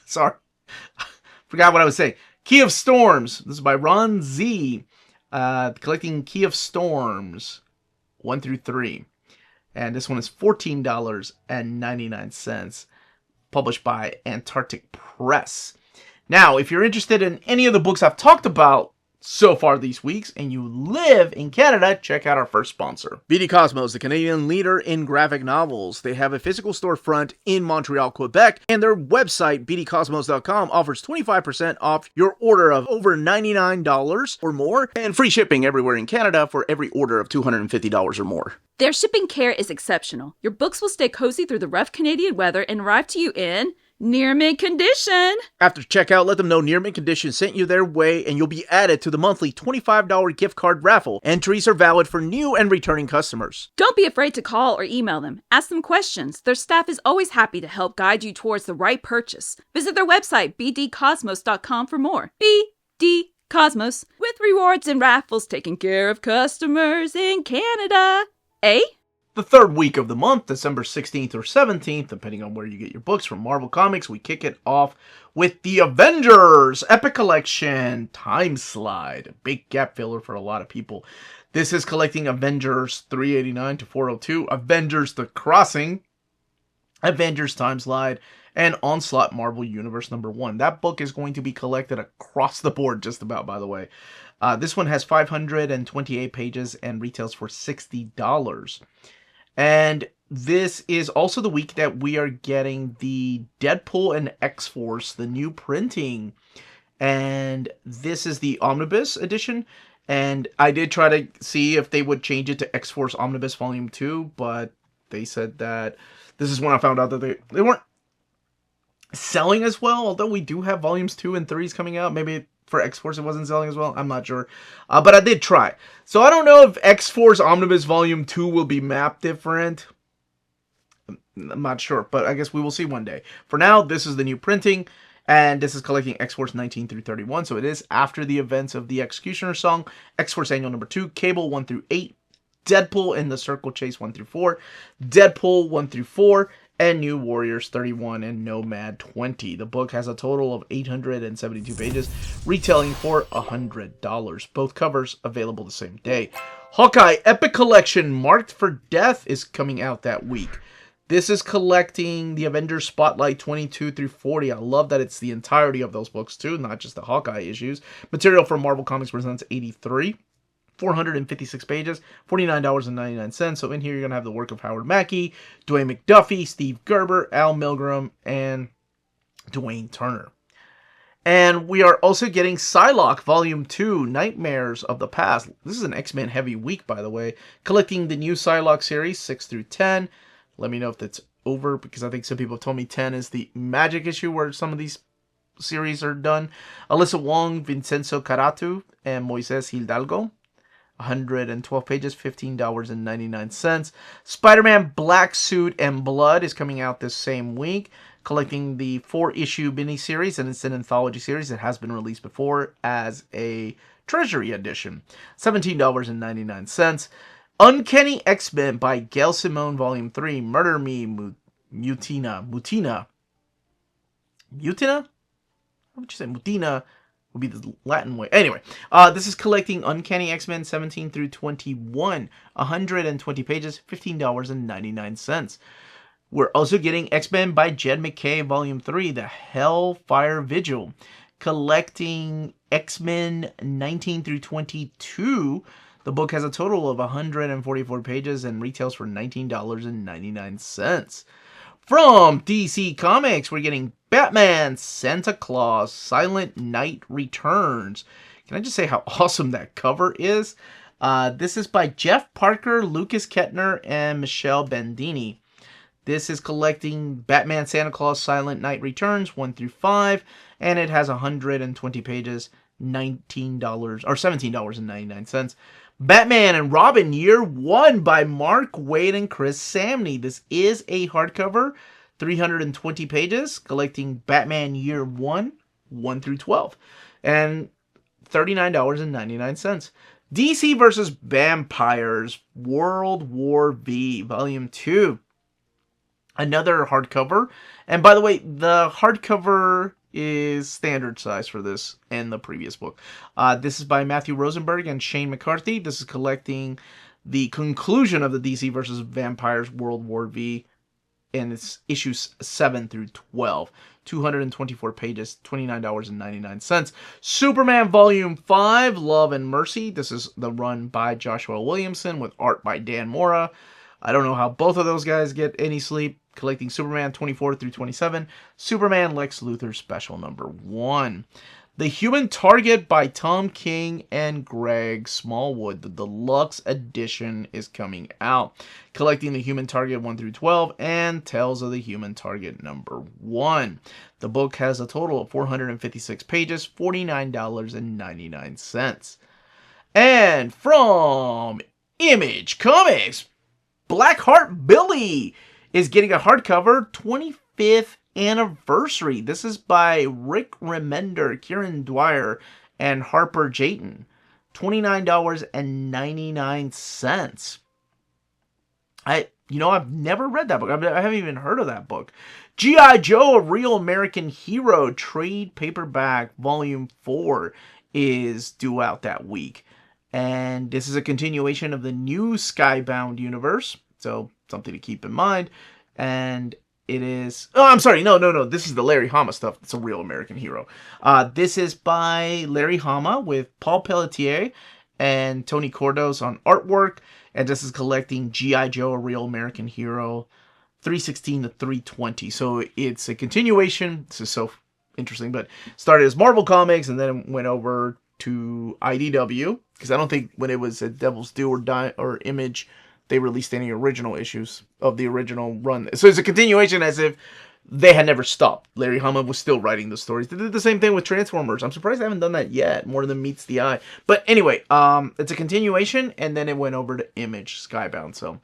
sorry. Forgot what I was saying. Key of Storms. This is by Ron Z. Collecting Key of Storms 1 through 3. And this one is $14.99. Published by Antarctic Press. Now, if you're interested in any of the books I've talked about so far these weeks, and you live in Canada, check out our first sponsor. BD Cosmos, the Canadian leader in graphic novels. They have a physical storefront in Montreal, Quebec, and their website, bdcosmos.com, offers 25% off your order of over $99 or more, and free shipping everywhere in Canada for every order of $250 or more. Their shipping care is exceptional. Your books will stay cozy through the rough Canadian weather and arrive to you in near mint condition. After checkout, let them know Near Mint Condition sent you their way, and you'll be added to the monthly $25 gift card raffle. Entries are valid for new and returning customers. Don't be afraid to call or email them. Ask them questions. Their staff is always happy to help guide you towards the right purchase. Visit their website, bdcosmos.com, for more. BD Cosmos, with rewards and raffles taking care of customers in Canada. Eh? The third week of the month, December 16th or 17th, depending on where you get your books from Marvel Comics, we kick it off with the Avengers Epic Collection Time Slide. A big gap filler for a lot of people. This is collecting Avengers 389 to 402, Avengers The Crossing, Avengers Time Slide, and Onslaught Marvel Universe #1. That book is going to be collected across the board, just about, by the way. This one has 528 pages and retails for $60. And this is also the week that we are getting the Deadpool and X-Force, the new printing. And this is the Omnibus edition. And I did try to see if they would change it to X-Force Omnibus Volume 2, but they said that this is when I found out that they weren't selling as well, although we do have Volumes 2 and 3s coming out. Maybe for X-Force it wasn't selling as well. I'm not sure. But I did try. So I don't know if X-Force Omnibus Volume 2 will be mapped different. I'm not sure, but I guess we will see one day. For now, this is the new printing, and this is collecting X-Force 19 through 31. So it is after the events of the Executioner Song, X-Force Annual #2, Cable 1 through 8, Deadpool in the Circle Chase 1 through 4, Deadpool 1 through 4, and New Warriors 31 and Nomad 20. The book has a total of 872 pages, retailing for $100. Both covers available the same day. Hawkeye Epic Collection Marked for Death is coming out that week. This is collecting the Avengers Spotlight 22 through 40. I love that it's the entirety of those books too, not just the Hawkeye issues. Material for Marvel Comics Presents 83. 456 pages, $49.99. So in here, you're going to have the work of Howard Mackey, Dwayne McDuffie, Steve Gerber, Al Milgram, and Dwayne Turner. And we are also getting Psylocke Volume 2, Nightmares of the Past. This is an X-Men heavy week, by the way. Collecting the new Psylocke series, 6 through 10. Let me know if that's over, because I think some people have told me 10 is the magic issue where some of these series are done. Alyssa Wong, Vincenzo Caratu, and Moises Hidalgo. 112 pages, $15.99. Spider-Man Black Suit and Blood is coming out this same week, collecting the 4-issue miniseries, and it's an anthology series that has been released before as a Treasury edition. $17.99. Uncanny X-Men by Gail Simone, Volume 3, Murder Me, Mutina? How would you say? Mutina would be the Latin way. Anyway, this is collecting Uncanny X-Men 17 through 21. 120 pages, $15.99. We're also getting X-Men by Jed MacKay, Volume 3, The Hellfire Vigil, collecting X-Men 19 through 22. The book has a total of 144 pages and retails for $19.99. From DC Comics, we're getting Batman, Santa Claus, Silent Night Returns. Can I just say how awesome that cover is? This is by Jeff Parker, Lucas Kettner, and Michelle Bandini. This is collecting Batman, Santa Claus, Silent Night Returns 1 through 5, and it has 120 pages, $19 or $17.99. Batman and Robin Year 1 by Mark Waid and Chris Samney. This is a hardcover, 320 pages, collecting Batman Year 1, 1 through 12, and $39.99. DC vs. Vampires, World War V, Volume 2. Another hardcover. And by the way, the hardcover is standard size for this and the previous book. This is by Matthew Rosenberg and Shane McCarthy. This is collecting the conclusion of the DC vs. Vampires World War V, and it's issues 7 through 12. 224 pages, $29.99. Superman Volume 5, Love and Mercy. This is the run by Joshua Williamson with art by Dan Mora. I don't know how both of those guys get any sleep. Collecting Superman 24 through 27. Superman Lex Luthor Special Number 1. The Human Target by Tom King and Greg Smallwood. The deluxe edition is coming out. Collecting The Human Target 1 through 12 and Tales of the Human Target Number 1. The book has a total of 456 pages, $49.99. And from Image Comics, Blackheart Billy is getting a hardcover, 25th anniversary. This is by Rick Remender, Kieran Dwyer, and Harper Jayton. $29.99. I've never read that book. I haven't even heard of that book. G.I. Joe, A Real American Hero, trade paperback, Volume 4 is due out that week. And this is a continuation of the new Skybound universe. So, something to keep in mind. And it is... Oh, I'm sorry. No. This is the Larry Hama stuff. It's A Real American Hero. This is by Larry Hama with Paul Pelletier and Tony Cordos on artwork. And this is collecting G.I. Joe, A Real American Hero, 316 to 320. So, it's a continuation. This is so interesting. But started as Marvel Comics and then went over to IDW. Because I don't think when it was at Devil's Due or Image, they released any original issues of the original run. So it's a continuation as if they had never stopped. Larry Hama was still writing the stories. They did the same thing with Transformers. I'm surprised they haven't done that yet. More than meets the eye. But anyway, it's a continuation, and then it went over to Image Skybound. So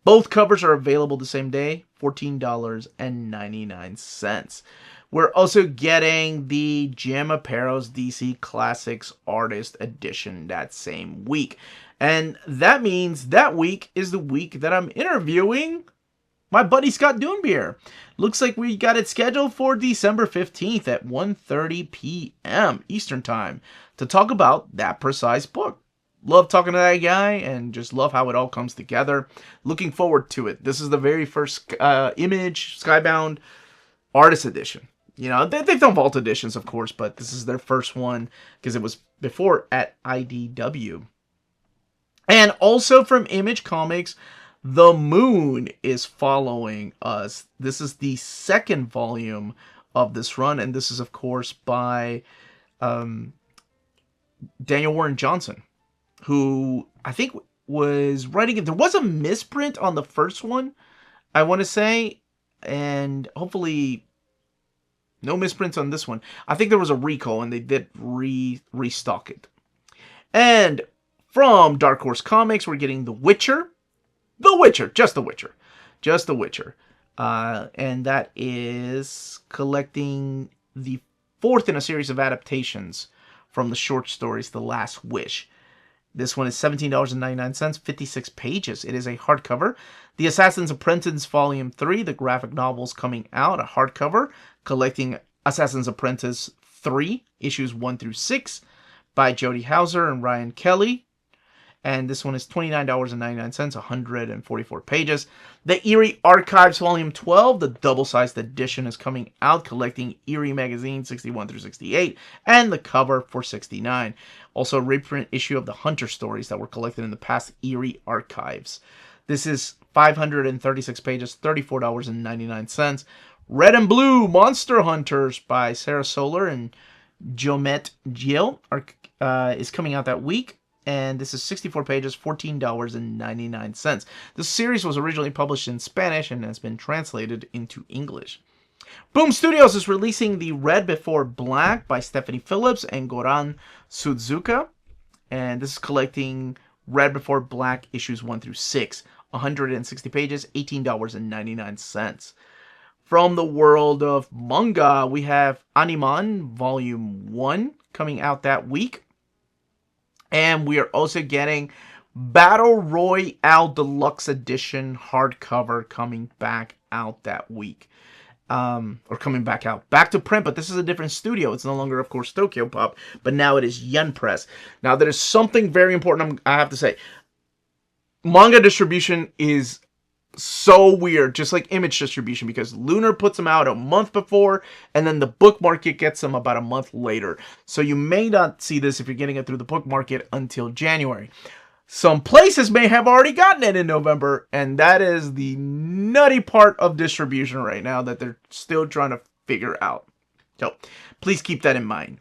both covers are available the same day, $14.99. We're also getting the Jim Apparo's DC Classics Artist Edition that same week. And that means that week is the week that I'm interviewing my buddy Scott Doonbeer. Looks like we got it scheduled for December 15th at 1:30 p.m. Eastern Time to talk about that precise book. Love talking to that guy and just love how it all comes together. Looking forward to it. This is the very first Image Skybound Artist Edition. You know, they've done Vault Editions, of course, but this is their first one because it was before at IDW. And also from Image Comics, The Moon is following us. This is the second volume of this run, and this is, of course, by Daniel Warren Johnson, who I think was writing it. There was a misprint on the first one, I want to say, and hopefully No misprints on this one. I think there was a recall, and they did restock it. And from Dark Horse Comics, we're getting The Witcher. Just The Witcher. And that is collecting the fourth in a series of adaptations from the short stories The Last Wish. This one is $17.99, 56 pages. It is a hardcover. The Assassin's Apprentice Volume 3, the graphic novel, is coming out, a hardcover, collecting Assassin's Apprentice 3, issues 1 through 6, by Jody Hauser and Ryan Kelly. And this one is $29.99, 144 pages. The Eerie Archives Volume 12, the double-sized edition, is coming out, collecting Eerie Magazine 61 through 68, and the cover for $69. Also a reprint issue of the Hunter stories that were collected in the past Eerie Archives. This is 536 pages, $34.99. Red and Blue Monster Hunters by Sarah Solar and Jomet Gill is coming out that week. And this is 64 pages, $14.99. This series was originally published in Spanish and has been translated into English. Boom Studios is releasing The Red Before Black by Stephanie Phillips and Goran Sudzuka. And this is collecting Red Before Black issues 1 through 6. 160 pages, $18.99. From the world of manga, we have Animan Volume 1 coming out that week. And we are also getting Battle Royale Deluxe Edition hardcover coming back out that week. Or coming back out. Back to print, but this is a different studio. It's no longer, of course, Tokyo Pop, but now it is Yen Press. Now, there is something very important I have to say. Manga distribution is so weird, just like image distribution, because Lunar puts them out a month before, and then the book market gets them about a month later. So you may not see this if you're getting it through the book market until January. Some places may have already gotten it in November, and that is the nutty part of distribution right now that they're still trying to figure out. So please keep that in mind.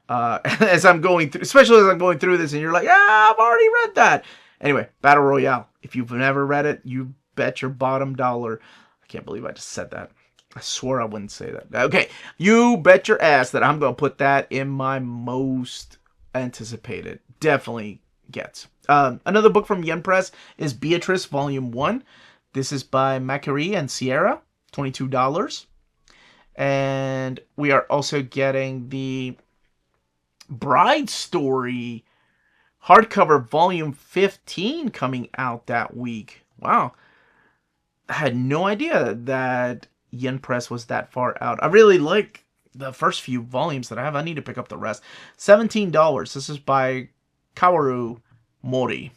As I'm going through, especially as I'm going through this, and you're like, I've already read that. Anyway, Battle Royale. If you've never read it, you bet your bottom dollar. I can't believe I just said that. I swore I wouldn't say that. Okay, you bet your ass that I'm going to put that in my most anticipated. Definitely gets. Another book from Yen Press is Beatrice Volume 1. This is by Macquarie and Sierra, $22. And we are also getting the Bride Story hardcover Volume 15 coming out that week. Wow. I had no idea that Yen Press was that far out. I really like the first few volumes that I have. I need to pick up the rest. $17. This is by Kaworu Mori.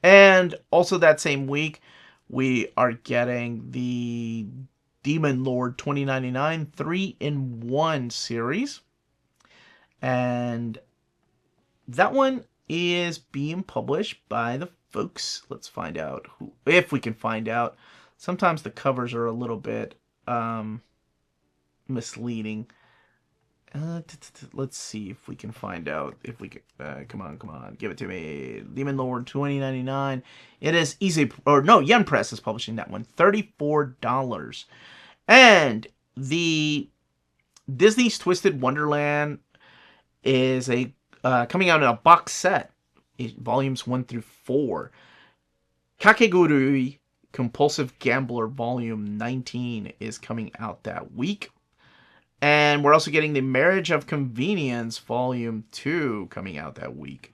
And also that same week, we are getting the Demon Lord 2099 3-in-1 series. And that one is being published by the folks. Let's find out who, if we can find out. Sometimes the covers are a little bit misleading. Let's see if we can find out. If we can, come on, give it to me. Demon Lord 2099. It is Yen Press is publishing that one. $34. And the Disney's Twisted Wonderland is coming out in a box set, volumes 1 through 4. Kakegurui Compulsive Gambler Volume 19 is coming out that week. And we're also getting the Marriage of Convenience Volume 2 coming out that week.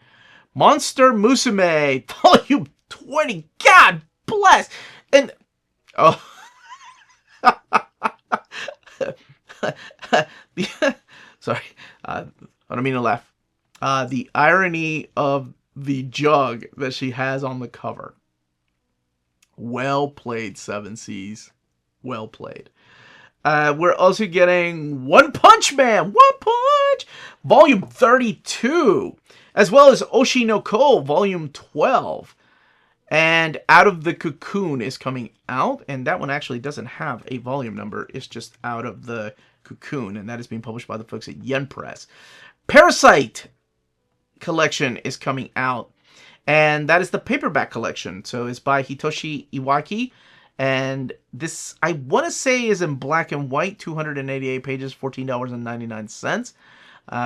Monster Musume Volume 20. God bless! And, oh. Sorry. I don't mean to laugh. The irony of the jug that she has on the cover. Well played, Seven Seas. Well played. We're also getting One Punch Man. One Punch! Volume 32. As well as Oshi no Ko, Volume 12. And Out of the Cocoon is coming out. And that one actually doesn't have a volume number. It's just Out of the Cocoon. And that is being published by the folks at Yen Press. Parasite collection is coming out. And that is the paperback collection. So it's by Hitoshi Iwaki And this, I want to say, is in black and white, 288 pages, $14.99,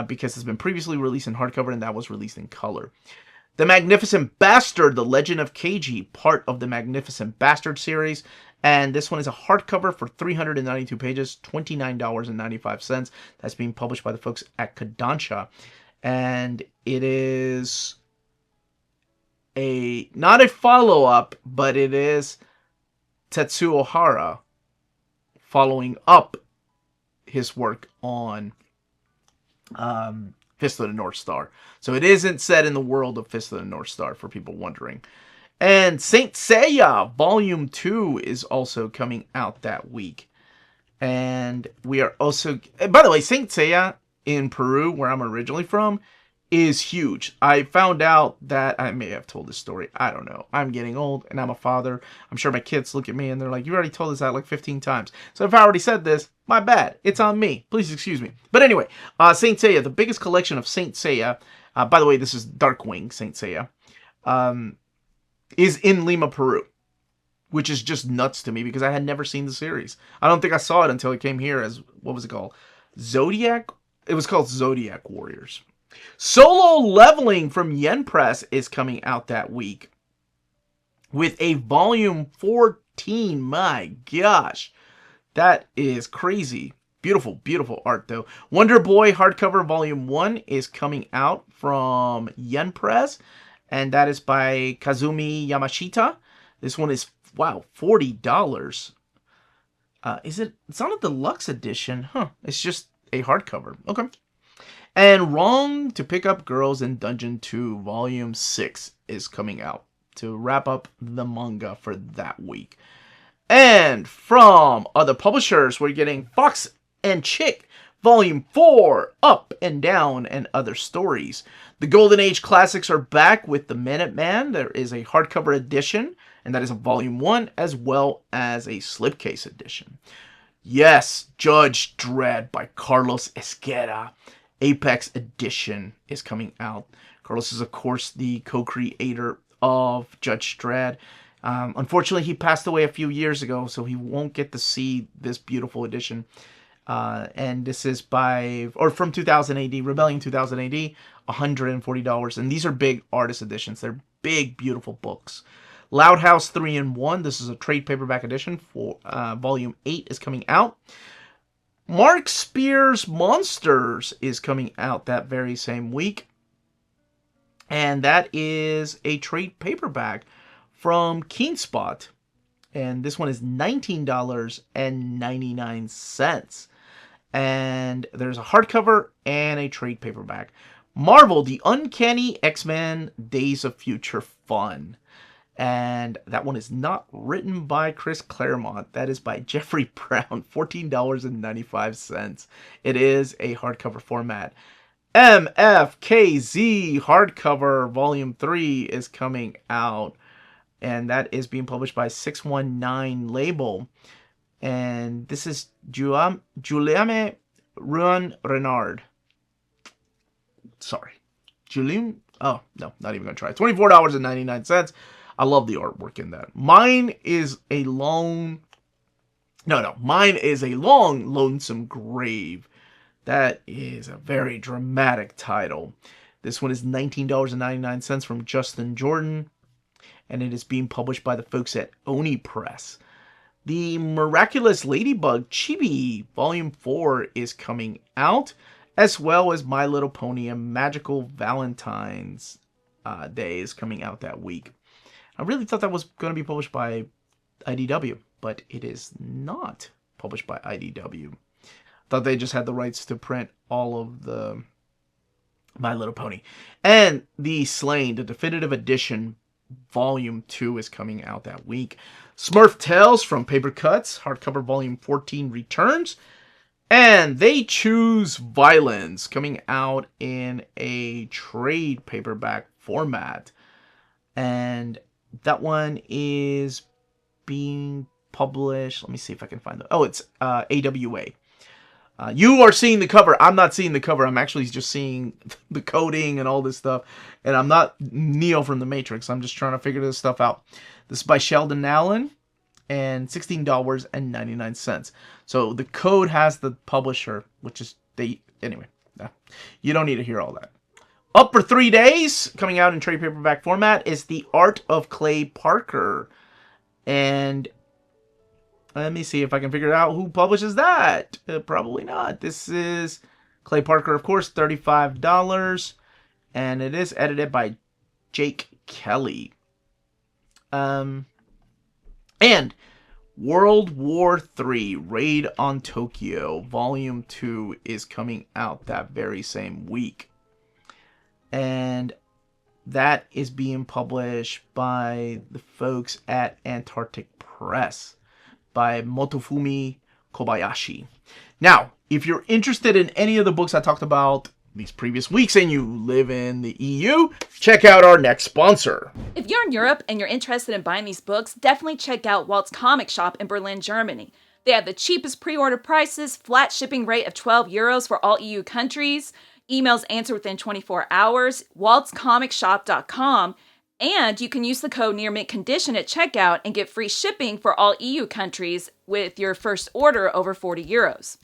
because it's been previously released in hardcover and that was released in color. The Magnificent Bastard, The Legend of Keiji, part of the Magnificent Bastard series. And this one is a hardcover for 392 pages, $29.95. That's being published by the folks at Kodansha. And it is not a follow-up, but it is Tetsuo Hara following up his work on Fist of the North Star. So it isn't set in the world of Fist of the North Star, for people wondering. And Saint Seiya Volume 2 is also coming out that week. And we are also... By the way, Saint Seiya in Peru, where I'm originally from, is huge. I found out that... I may have told this story. I don't know. I'm getting old, and I'm a father. I'm sure my kids look at me, and they're like, you already told us that like 15 times. So if I already said this, my bad. It's on me. Please excuse me. But anyway, Saint Seiya, the biggest collection of Saint Seiya... by the way, this is Darkwing Saint Seiya. Is in Lima, Peru, which is just nuts to me because I had never seen the series. I don't think I saw it until it came here as, what was it called? Zodiac? It was called Zodiac Warriors. Solo Leveling from Yen Press is coming out that week with a volume 14. My gosh, that is crazy. Beautiful, beautiful art though. Wonder Boy hardcover volume 1 is coming out from Yen Press. And that is by Kazumi Yamashita. This one is, wow, $40. It's not a deluxe edition. Huh. It's just a hardcover. Okay. And Wrong to Pick Up Girls in Dungeon 2 Volume 6 is coming out to wrap up the manga for that week. And from other publishers, we're getting Fox and Chick Volume 4, Up and Down and Other Stories. The Golden Age Classics are back with The Minuteman. There is a hardcover edition, and that is a Volume 1, as well as a slipcase edition. Yes, Judge Dredd by Carlos Esqueda. Apex Edition is coming out. Carlos is, of course, the co-creator of Judge Dredd. Unfortunately, he passed away a few years ago, so he won't get to see this beautiful edition. And this is from 2000 AD, Rebellion 2000 AD, $140. And these are big artist editions. They're big, beautiful books. Loud House 3-in-1. This is a trade paperback edition for Volume 8 is coming out. Mark Spears Monsters is coming out that very same week. And that is a trade paperback from Keenspot. And this one is $19.99. And there's a hardcover and a trade paperback. Marvel, The Uncanny X-Men Days of Future Fun. And that one is not written by Chris Claremont. That is by Jeffrey Brown. $14.95. It is a hardcover format. MFKZ hardcover volume 3 is coming out. And that is being published by 619 Label. And this is Juliame Ruan Renard. Sorry. Julian? Oh, no, not even going to try. $24.99. I love the artwork in that. Mine is a long, lonesome grave. That is a very dramatic title. This one is $19.99 from Justin Jordan. And it is being published by the folks at Oni Press. The Miraculous Ladybug Chibi Volume 4 is coming out, as well as My Little Pony and Magical Valentine's Day is coming out that week. I really thought that was going to be published by IDW, but it is not published by IDW. Thought they just had the rights to print all of the My Little Pony. And The Slain, the Definitive Edition Volume 2 is coming out that week. Smurf Tales from Paper Cuts, hardcover Volume 14 returns. And They Choose Violence, coming out in a trade paperback format. And that one is being published. Let me see if I can find it. Oh, it's AWA. You are seeing the cover. I'm not seeing the cover. I'm actually just seeing the coding and all this stuff. And I'm not Neo from the Matrix. I'm just trying to figure this stuff out. This is by Sheldon Allen. and $16.99. So the code has the publisher, which is anyway. You don't need to hear all that. Up for 3 days, coming out in trade paperback format, is The Art of Clay Parker. And let me see if I can figure out who publishes that. Probably not. This is Clay Parker, of course, $35. And it is edited by Jake Kelly. And World War III, Raid on Tokyo, Volume 2 is coming out that very same week. And that is being published by the folks at Antarctic Press, by Motofumi Kobayashi. Now, if you're interested in any of the books I talked about these previous weeks and you live in the EU, check out our next sponsor. If you're in Europe and you're interested in buying these books, definitely check out Walt's Comic Shop in Berlin, Germany. They have the cheapest pre-order prices, flat shipping rate of €12 for all EU countries, emails answered within 24 hours, waltscomicshop.com, and you can use the code Near Mint Condition at checkout and get free shipping for all EU countries with your first order over €40.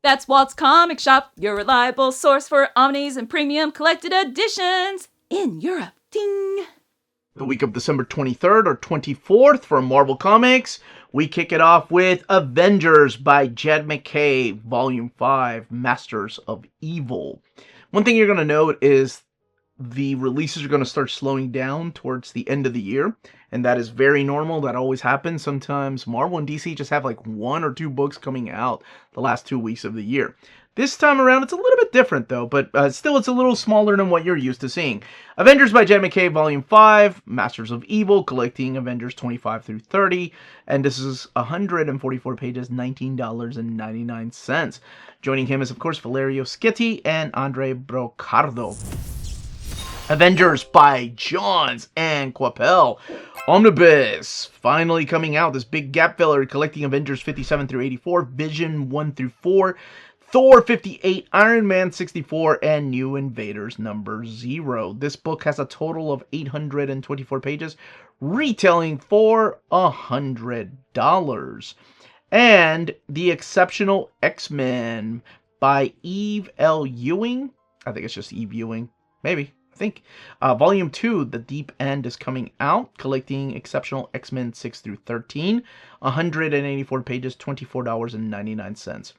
That's Walt's Comic Shop, your reliable source for omnis and premium collected editions in Europe. Ding! The week of December 23rd or 24th for Marvel Comics, we kick it off with Avengers by Jed MacKay, Volume 5, Masters of Evil. One thing you're going to note is the releases are going to start slowing down towards the end of the year, and that is very normal. That always happens. Sometimes Marvel and DC just have like 1 or 2 books coming out the last 2 weeks of the year. This time around, it's a little bit different, though, but still it's a little smaller than what you're used to seeing. Avengers by Jed MacKay, Volume 5, Masters of Evil, collecting Avengers 25 through 30, and this is 144 pages, $19.99. Joining him is, of course, Valerio Schetti and Andre Brocardo. Avengers by Johns and Coipel. Omnibus, finally coming out, this big gap filler, collecting Avengers 57 through 84, Vision 1 through 4, Thor 58, Iron Man 64, and New Invaders number 0. This book has a total of 824 pages, retailing for $100. And The Exceptional X-Men by Eve L. Ewing. I think it's just Eve Ewing. Maybe. I think. Volume 2, The Deep End, is coming out, collecting Exceptional X-Men 6 through 13, 184 pages, $24.99.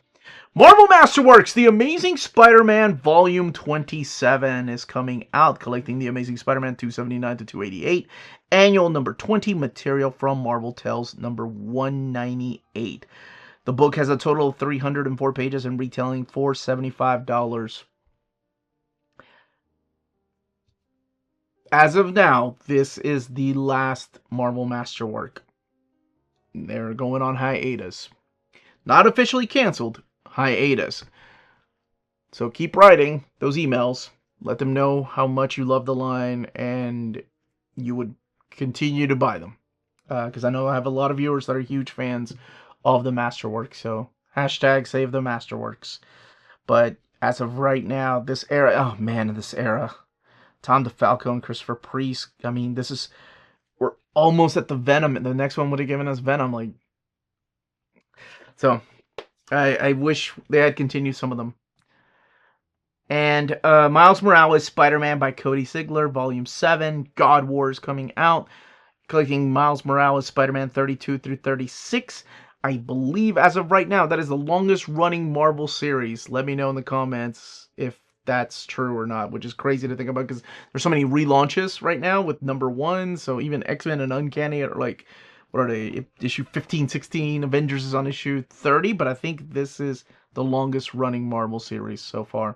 Marvel Masterworks, The Amazing Spider-Man Volume 27 is coming out, collecting The Amazing Spider-Man 279 to 288, Annual number 20, material from Marvel Tales number 198. The book has a total of 304 pages and retailing for $75. As of now, this is the last Marvel Masterwork. They're going on hiatus. Not officially canceled, hiatus. So keep writing those emails. Let them know how much you love the line and you would continue to buy them. Because I know I have a lot of viewers that are huge fans of the Masterworks. So hashtag save the Masterworks. But as of right now, this era, oh man, this era. Tom DeFalco and Christopher Priest. I mean, we're almost at the Venom. The next one would have given us Venom. So, I wish they had continued some of them. And Miles Morales, Spider-Man by Cody Sigler, Volume 7, God Wars coming out, collecting Miles Morales, Spider-Man 32 through 36. I believe, as of right now, that is the longest running Marvel series. Let me know in the comments if that's true or not, which is crazy to think about because there's so many relaunches right now with number 1. So even X-Men and Uncanny are like, what are they, issue 15, 16, Avengers is on issue 30, but I think this is the longest running Marvel series so far.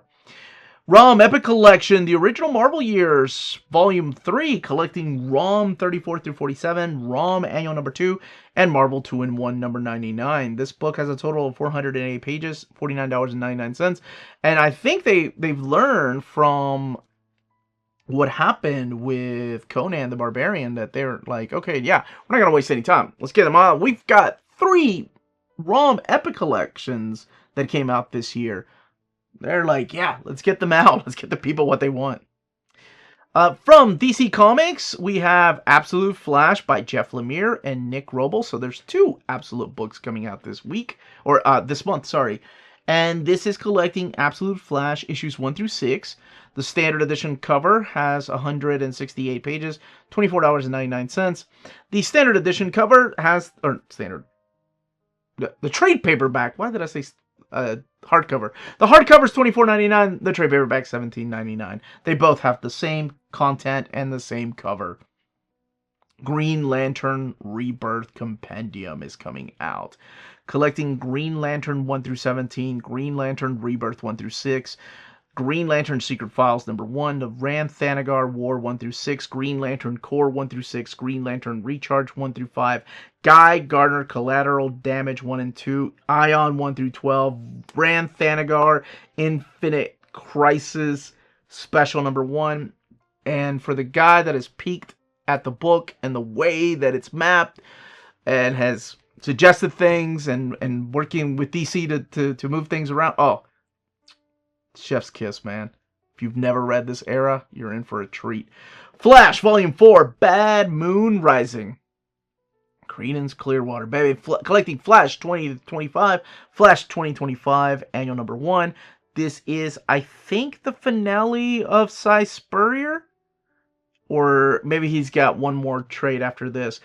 ROM Epic Collection, The Original Marvel Years, Volume 3, collecting ROM 34 through 47, ROM Annual number 2, and Marvel 2-in-1 number 99. This book has a total of 408 pages, $49.99, and I think they've learned from what happened with Conan the Barbarian that they're like, okay, yeah, we're not going to waste any time. Let's get them on. We've got 3 ROM Epic Collections that came out this year. They're like, yeah, let's get them out. Let's get the people what they want. From DC Comics, we have Absolute Flash by Jeff Lemire and Nick Roble. So there's 2 Absolute books coming out this week, or this month, sorry. And this is collecting Absolute Flash issues 1 through 6. The standard edition cover has 168 pages, $24.99. The standard edition cover has, the trade paperback. Why did I say hardcover? The hardcover is $24.99. The trade paperback $17.99. They both have the same content and the same cover. Green Lantern Rebirth Compendium is coming out. Collecting Green Lantern 1 through 17, Green Lantern Rebirth 1 through 6, Green Lantern Secret Files number 1, the Rann-Thanagar War 1 through 6, Green Lantern Corps 1 through 6, Green Lantern Recharge 1 through 5, Guy Gardner Collateral Damage 1 and 2, Ion 1 through 12, Rann-Thanagar Infinite Crisis Special number 1. And for the guy that has peeked at the book and the way that it's mapped and has suggested things and working with DC to move things around, oh, chef's kiss, man. If you've never read this era, you're in for a treat. Flash, Volume 4, Bad Moon Rising. Creedence Clearwater, baby. Collecting Flash 2025, Flash 2025, annual number 1. This is, I think, the finale of Cy Spurrier. Or maybe he's got one more trade after this.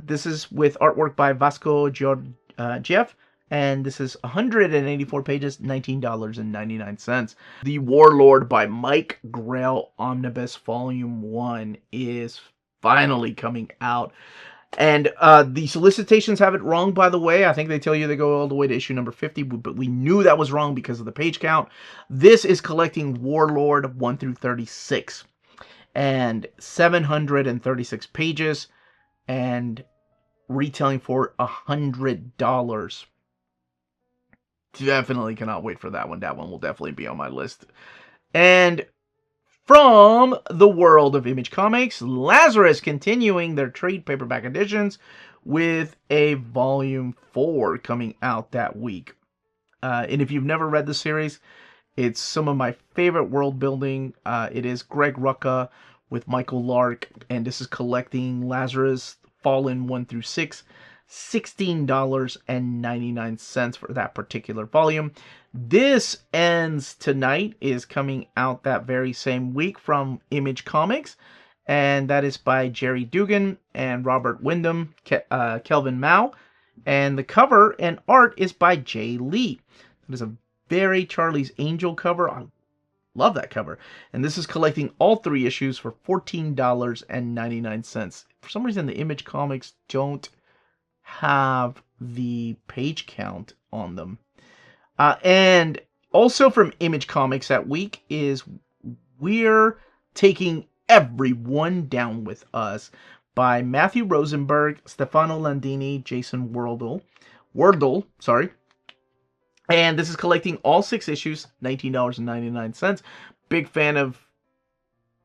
This is with artwork by Vasco Georgiev. And this is 184 pages, $19.99. The Warlord by Mike Grell Omnibus Volume 1 is finally coming out. And the solicitations have it wrong, by the way. I think they tell you they go all the way to issue number 50, but we knew that was wrong because of the page count. This is collecting Warlord 1 through 36. And 736 pages. And retailing for $100. Definitely cannot wait for that one. That one will definitely be on my list. And from the world of Image Comics, Lazarus continuing their trade paperback editions with a Volume 4 coming out that week. And if you've never read the series, it's some of my favorite world building. It is Greg Rucka with Michael Lark, and this is collecting Lazarus Fallen 1 through 6. $16.99 for that particular volume. This Ends Tonight is coming out that very same week from Image Comics, and that is by Jerry Dugan and Robert Wyndham, Kelvin Mao, and the cover and art is by Jay Lee. It is a very Charlie's Angel cover. I love that cover. And this is collecting all 3 issues for $14.99. For some reason, the Image Comics don't have the page count on them. And also from Image Comics that week is We're Taking Everyone Down With Us by Matthew Rosenberg, Stefano Landini, Jason Wardle, sorry. And this is collecting all 6 issues, $19.99. Big fan of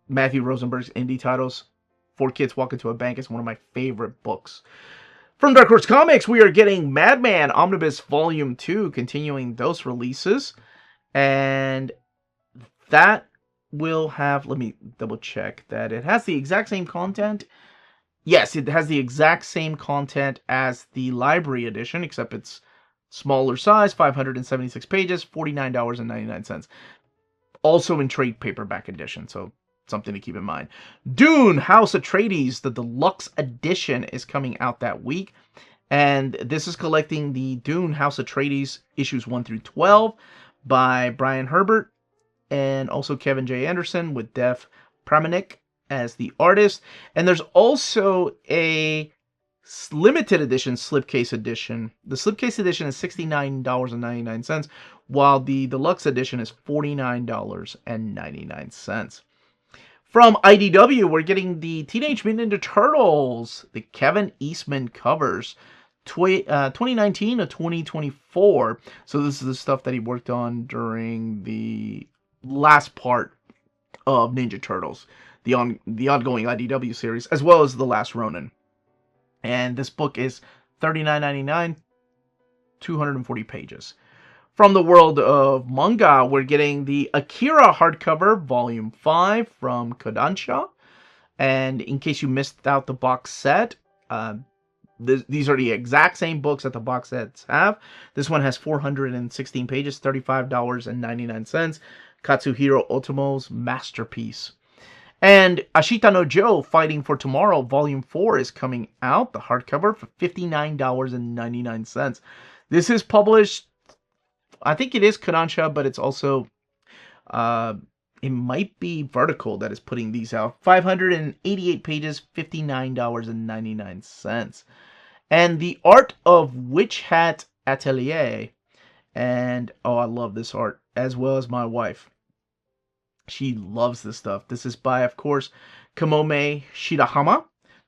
Matthew Rosenberg's indie titles. 4 Kids Walk Into a Bank is one of my favorite books. From Dark Horse Comics, we are getting Madman Omnibus Volume 2, continuing those releases. And that will have, let me double check that it has the exact same content. Yes, it has the exact same content as the library edition, except it's smaller size, 576 pages, $49.99. Also in trade paperback edition, so something to keep in mind. Dune House Atreides, the deluxe edition, is coming out that week. And this is collecting the Dune House Atreides issues 1 through 12 by Brian Herbert and also Kevin J. Anderson with Dev Pramanik as the artist. And there's also a limited edition slipcase edition. The slipcase edition is $69.99, while the deluxe edition is $49.99. From IDW, we're getting the Teenage Mutant Ninja Turtles, the Kevin Eastman covers, 2019 to 2024. So this is the stuff that he worked on during the last part of Ninja Turtles, the ongoing IDW series, as well as The Last Ronin. And this book is $39.99, 240 pages. From the world of manga, we're getting the Akira hardcover, Volume 5 from Kodansha. And in case you missed out the box set, these are the exact same books that the box sets have. This one has 416 pages, $35.99. Katsuhiro Otomo's masterpiece. And Ashita no Joe, Fighting for Tomorrow, Volume 4 is coming out, the hardcover, for $59.99. This is published, I think it is Kodansha, but it's also, it might be Vertical that is putting these out. 588 pages, $59.99. And The Art of Witch Hat Atelier. And, oh, I love this art, as well as my wife. She loves this stuff. This is by, of course, Kamome Shirahama.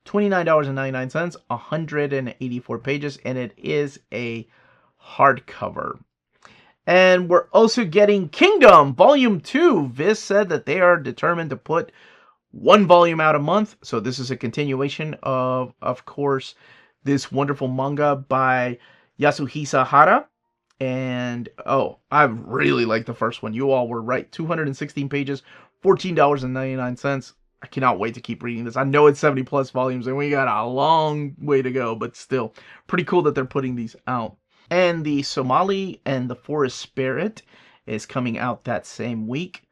$29.99, 184 pages, and it is a hardcover. And we're also getting Kingdom, Volume 2. Viz said that they are determined to put one volume out a month. So this is a continuation of course, this wonderful manga by Yasuhisa Hara. And, oh, I really like the first one. You all were right. 216 pages, $14.99. I cannot wait to keep reading this. I know it's 70 plus volumes and we got a long way to go, but still pretty cool that they're putting these out. And the Somali and the Forest Spirit is coming out that same week.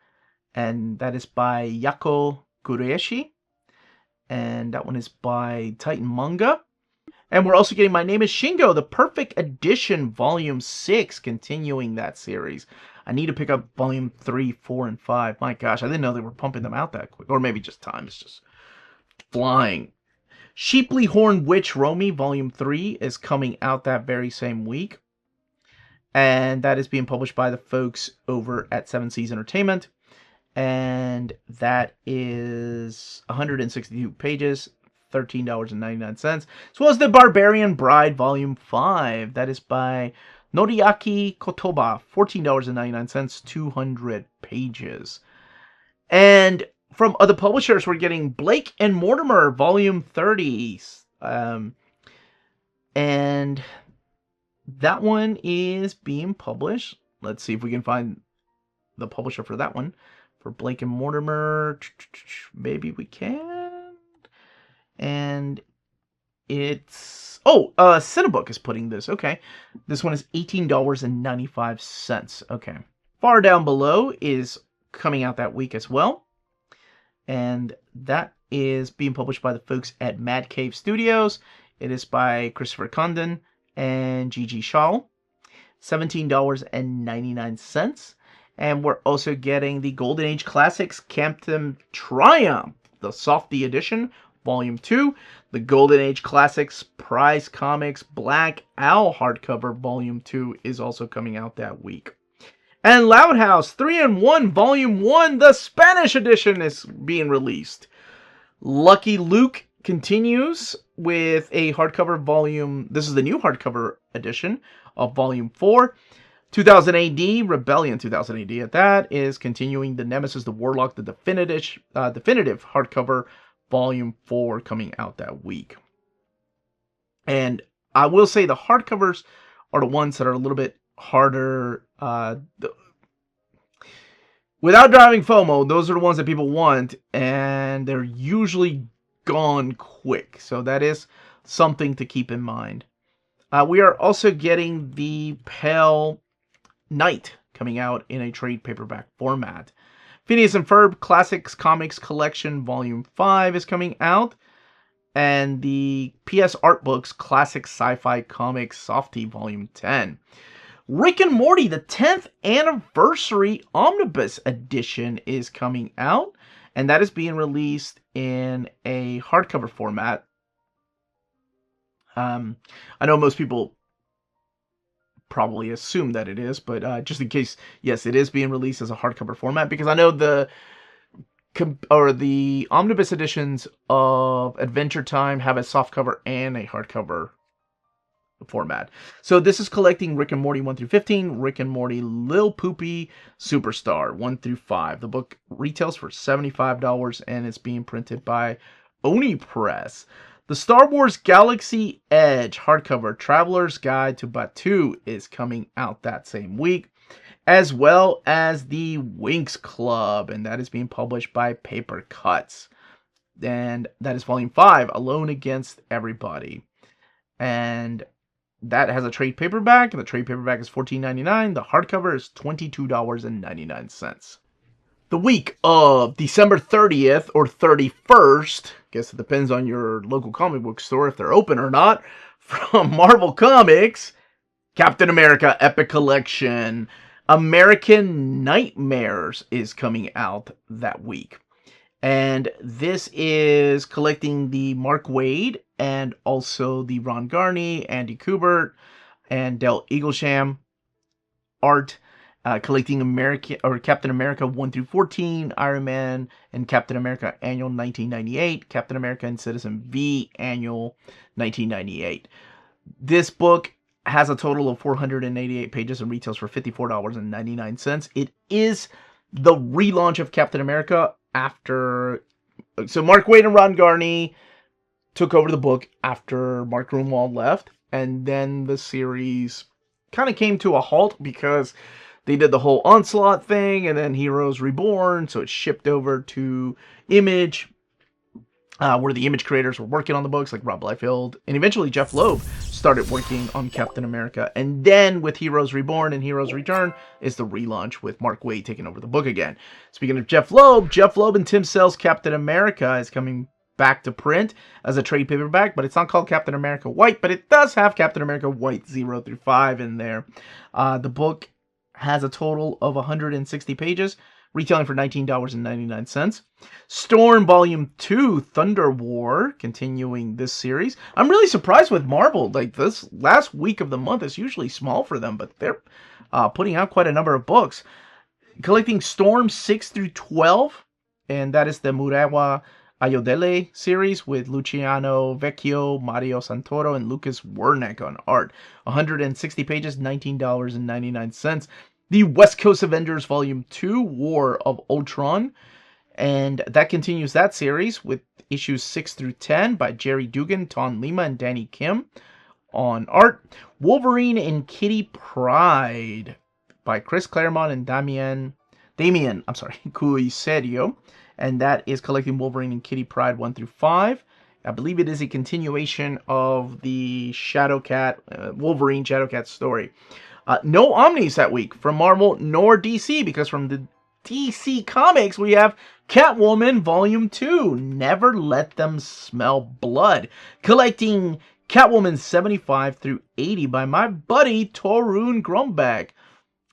And that is by Yako Kureishi. And that one is by Titan Manga. And we're also getting My Name is Shingo, the Perfect Edition, Volume 6, continuing that series. I need to pick up Volume 3, 4, and 5. My gosh, I didn't know they were pumping them out that quick. Or maybe just time is just flying. Sheeply Horned Witch Romy, Volume 3, is coming out that very same week. And that is being published by the folks over at Seven Seas Entertainment. And that is 162 pages, $13.99. As well as The Barbarian Bride, Volume 5. That is by Noriaki Kotoba, $14.99, 200 pages. And from other publishers, we're getting Blake and Mortimer, Volume 30. And that one is being published. Let's see if we can find the publisher for that one. For Blake and Mortimer, maybe we can. And it's... Oh, Cinebook is putting this. Okay. This one is $18.95. Okay. Far Down Below is coming out that week as well. And that is being published by the folks at Mad Cave Studios. It is by Christopher Condon and Gigi Shaw. $17.99. And we're also getting the Golden Age Classics Campton Triumph, the Softy Edition, Volume 2. The Golden Age Classics Prize Comics Black Owl hardcover, Volume 2, is also coming out that week. And Loud House 3-in-1, Volume 1, the Spanish edition, is being released. Lucky Luke continues with a hardcover volume. This is the new hardcover edition of Volume 4. 2000 AD, Rebellion 2000 AD at that, is continuing. The Nemesis, the Warlock, the definitive hardcover, Volume 4, coming out that week. And I will say the hardcovers are the ones that are a little bit harder. Without driving FOMO, those are the ones that people want, and they're usually gone quick. So that is something to keep in mind. We are also getting the Pale Knight coming out in a trade paperback format. Phineas and Ferb Classics Comics Collection Volume 5 is coming out. And the PS Art Books Classic Sci-Fi Comics Softy Volume 10. Rick and Morty, the 10th Anniversary Omnibus Edition is coming out. And that is being released in a hardcover format. I know most people probably assume that it is, but just in case, yes, it is being released as a hardcover format, because I know the omnibus editions of Adventure Time have a softcover and a hardcover format. So this is collecting Rick and Morty 1 through 15, Rick and Morty Lil Poopy Superstar 1 through 5. The book retails for $75 and it's being printed by Oni Press. The Star Wars Galaxy Edge hardcover Traveler's Guide to Batuu is coming out that same week, as well as the Winx Club, and that is being published by Paper Cuts. And that is Volume 5, Alone Against Everybody. And that has a trade paperback, and the trade paperback is $14.99. The hardcover is $22.99. The week of December 30th or 31st, guess it depends on your local comic book store if they're open or not, from Marvel Comics, Captain America Epic Collection, American Nightmares is coming out that week. And this is collecting the Mark Waid and also the Ron Garney, Andy Kubert, and Del Eaglesham art, collecting Captain America 1 through 14, Iron Man and Captain America Annual 1998, Captain America and Citizen V Annual 1998. This book has a total of 488 pages and retails for $54.99. It is the relaunch of Captain America after... So Mark Waid and Ron Garney took over the book after Mark Gruenwald left, and then the series kind of came to a halt because they did the whole Onslaught thing, and then Heroes Reborn, so it shipped over to Image, where the Image creators were working on the books, like Rob Liefeld, and eventually Jeff Loeb started working on Captain America. And then with Heroes Reborn and Heroes Return is the relaunch with Mark Waid taking over the book again. Speaking of Jeff Loeb and Tim Sale's Captain America is coming back to print as a trade paperback, but it's not called Captain America White, but it does have Captain America White 0 through 5 in there. The book has a total of 160 pages, retailing for $19.99. Storm Volume 2, Thunder War, continuing this series. I'm really surprised with Marvel. Like, this last week of the month is usually small for them, but they're putting out quite a number of books. Collecting Storm 6 through 12, and that is the Murawa Ayodele series with Luciano Vecchio, Mario Santoro, and Lucas Wernick on art. 160 pages, $19.99. The West Coast Avengers Volume 2, War of Ultron. And that continues that series with issues 6 through 10 by Jerry Dugan, Ton Lima, and Danny Kim on art. Wolverine and Kitty Pryde by Chris Claremont and Damian Cuiserio. And that is collecting Wolverine and Kitty Pryde 1 through 5. I believe it is a continuation of the Wolverine Shadowcat story. No Omnis that week from Marvel nor DC, because from the DC Comics we have Catwoman Volume 2, Never Let Them Smell Blood, collecting Catwoman 75 through 80 by my buddy Torun Grumback,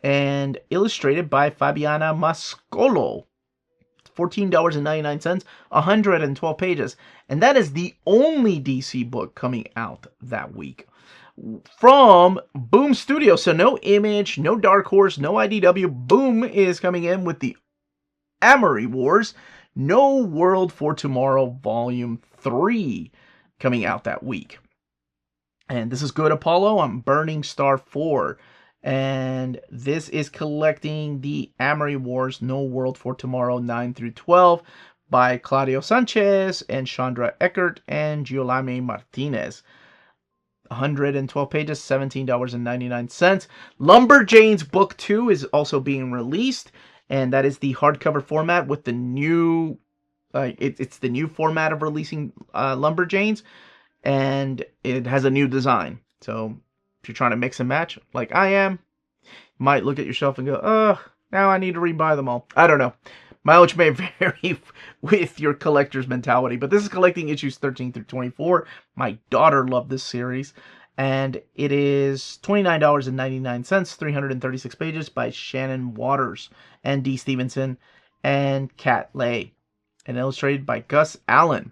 and illustrated by Fabiana Mascolo. $14.99, 112 pages, and that is the only DC book coming out that week. From Boom Studios, so no Image, no Dark Horse, no IDW. Boom is coming in with the Amory Wars, No World for Tomorrow Volume 3 coming out that week. And this is Good Apollo on Burning Star 4. And this is collecting the Amory Wars, No World for Tomorrow 9 through 12 by Claudio Sanchez and Chandra Eckert and Giolame Martinez. 112 pages, $17.99. Lumberjanes Book 2 is also being released, and that is the hardcover format with the new... it's the new format of releasing Lumberjanes, and it has a new design. So if you're trying to mix and match, like I am, you might look at yourself and go, now I need to rebuy them all. I don't know. Mileage may vary with your collector's mentality, but this is collecting issues 13 through 24. My daughter loved this series, and it is $29.99, 336 pages by Shannon Waters and Dee Stevenson and Kat Lay, and illustrated by Gus Allen.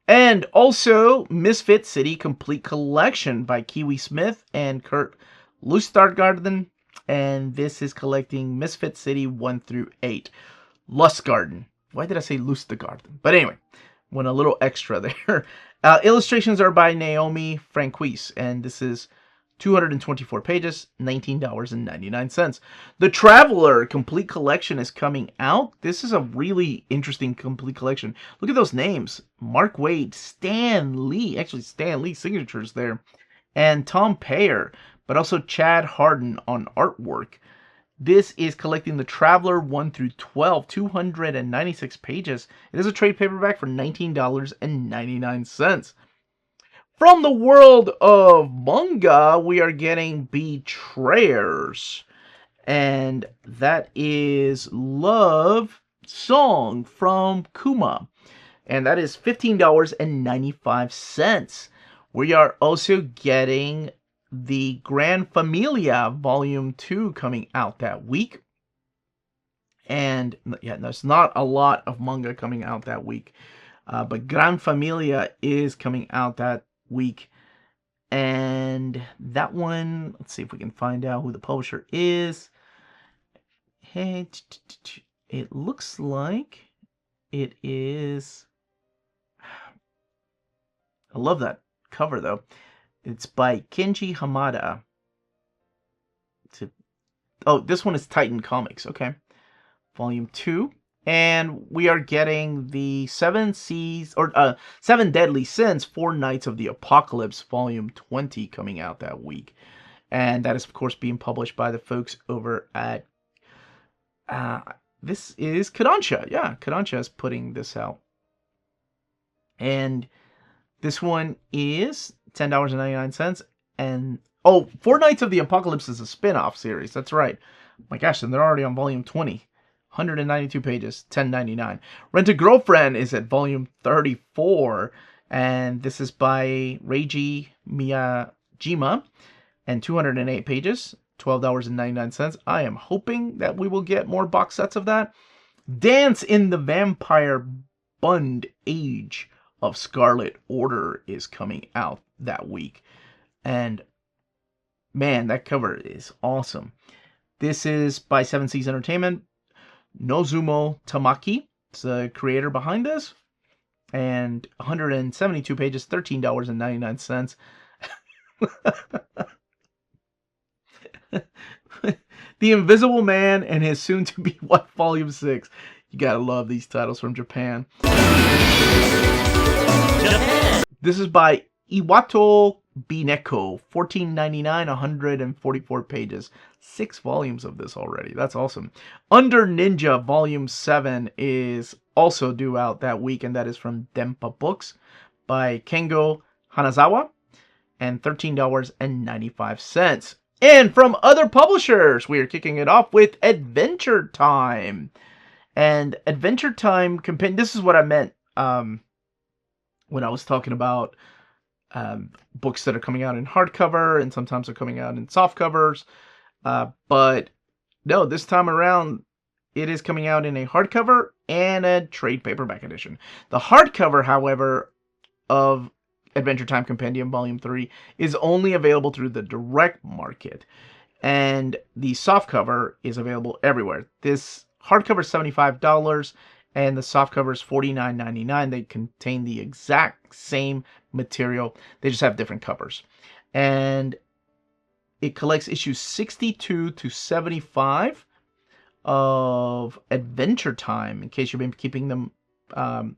And also Misfit City Complete Collection by Kiwi Smith and Kurt Lustgarten, and this is collecting Misfit City 1 through 8. Lustgarten. Why did I say Lustgarten? But anyway, went a little extra there. Illustrations are by Naomi Franquise, and this is 224 pages, $19.99. The Traveler Complete Collection is coming out. This is a really interesting complete collection. Look at those names. Mark Waid, Stan Lee. Actually, Stan Lee signatures there. And Tom Payer, but also Chad Harden on artwork. This is collecting the Traveler 1 through 12, 296 pages. It is a trade paperback for $19.99. From the world of manga, we are getting Betrayers. And that is Love Song from Kuma. And that is $15.95. We are also getting the Gran Familia Volume 2 coming out that week. And yeah, there's not a lot of manga coming out that week. But Gran Familia is coming out that week. And that one, let's see if we can find out who the publisher is. Hey, it looks like it is... I love that cover, though. It's by Kenji Hamada. Oh, this one is Titan Comics. Okay. Volume 2. And we are getting the Seven Deadly Sins, 4 Nights of the Apocalypse, Volume 20 coming out that week. And that is, of course, being published by the folks over at... this is Kodansha. Yeah, Kodansha is putting this out. And this one is $10.99. And, oh, 4 Nights of the Apocalypse is a spin-off series. That's right. My gosh, and they're already on Volume 20. 192 pages, $10.99. Rent a Girlfriend is at volume 34, and this is by Reiji Miyajima, and 208 pages, $12.99. I am hoping that we will get more box sets of that. Dance in the Vampire Bund Age of Scarlet Order is coming out that week, and man, that cover is awesome. This is by 7 Seas Entertainment. Nozumo Tamaki is the creator behind this. And 172 pages, $13.99. The Invisible Man and His Soon-to-Be Wife, Volume 6. You gotta love these titles from Japan. This is by Iwato Bineko, $14.99, 144 pages. 6 volumes of this already. That's awesome. Under Ninja Volume 7 is also due out that week, and that is from Dempa Books by Kengo Hanazawa, and $13.95. And from other publishers, we are kicking it off with Adventure Time. And Adventure Time, this is what I meant when I was talking about books that are coming out in hardcover and sometimes are coming out in soft covers. But no, this time around, it is coming out in a hardcover and a trade paperback edition. The hardcover, however, of Adventure Time Compendium Volume 3 is only available through the direct market. And the softcover is available everywhere. This hardcover is $75 and the softcover is $49.99. They contain the exact same material. They just have different covers. And it collects issues 62 to 75 of Adventure Time, in case you've been keeping them,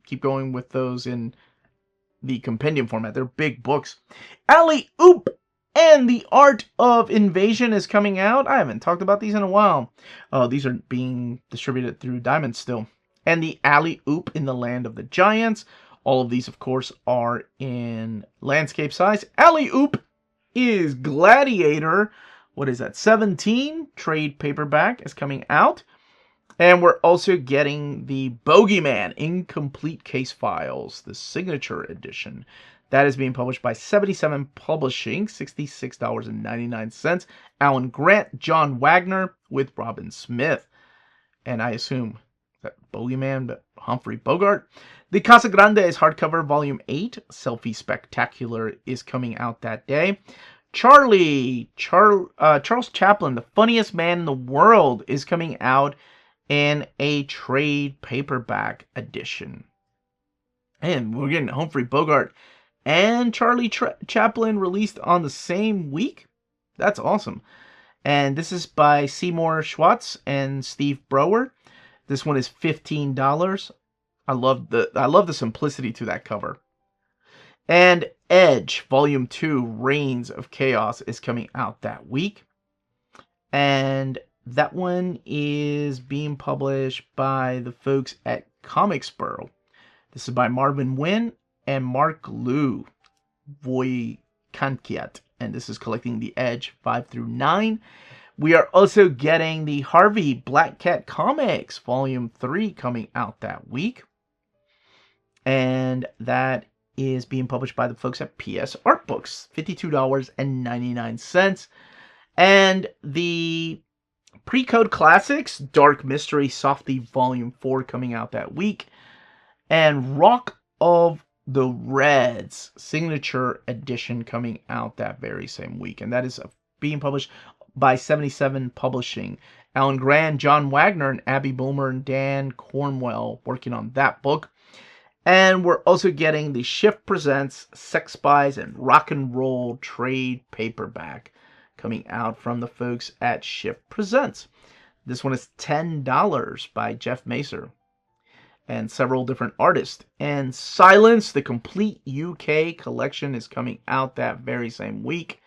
keep going with those in the compendium format. They're big books. Alley Oop and the Art of Invasion is coming out. I haven't talked about these in a while. These are being distributed through Diamond still. And the Alley Oop in the Land of the Giants. All of these, of course, are in landscape size. Alley Oop is Gladiator. What is that? 17 trade paperback is coming out. And we're also getting the Bogeyman Incomplete Case Files, the signature edition. That is being published by 77 Publishing, $66.99. Alan Grant, John Wagner with Robin Smith. And I assume that Bogeyman, but Humphrey Bogart. The Casa Grande is hardcover, Volume 8. Selfie Spectacular is coming out that day. Charles Chaplin, the funniest man in the world, is coming out in a trade paperback edition. And we're getting Humphrey Bogart and Charlie Chaplin released on the same week. That's awesome. And this is by Seymour Schwartz and Steve Brower. This one is $15. I love the simplicity to that cover. And Edge, Volume 2, Reigns of Chaos, is coming out that week. And that one is being published by the folks at Comicsboro. This is by Marvin Wynn and Mark Liu Voikankiat. And this is collecting the Edge 5 through 9. We are also getting the Harvey Black Cat Comics Volume 3 coming out that week. And that is being published by the folks at PS Art Books, $52.99. And the Pre-Code Classics Dark Mystery Softy Volume 4 coming out that week. And Rock of the Reds Signature Edition coming out that very same week. And that is being published by 77 Publishing. Alan Grant, John Wagner, and Abby Boomer and Dan Cornwell working on that book. And we're also getting the Shift Presents Sex Spies and Rock and Roll trade paperback coming out from the folks at Shift Presents. This one is $10 by Jeff Macer and several different artists. And Silence, the complete UK collection, is coming out that very same week.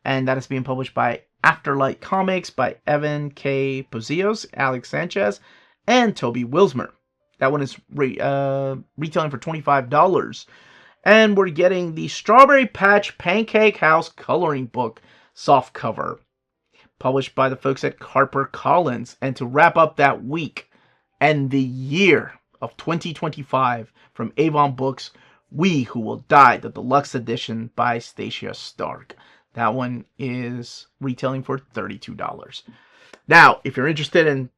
And that is being published by Afterlight Comics by Evan K. Pozios, Alex Sanchez, and Toby Wilsmer. That one is retailing for $25. And we're getting the Strawberry Patch Pancake House coloring book softcover, published by the folks at HarperCollins. And to wrap up that week and the year of 2025 from Avon Books, We Who Will Die, the deluxe edition by Stacia Stark. That one is retailing for $32. Now, if you're interested in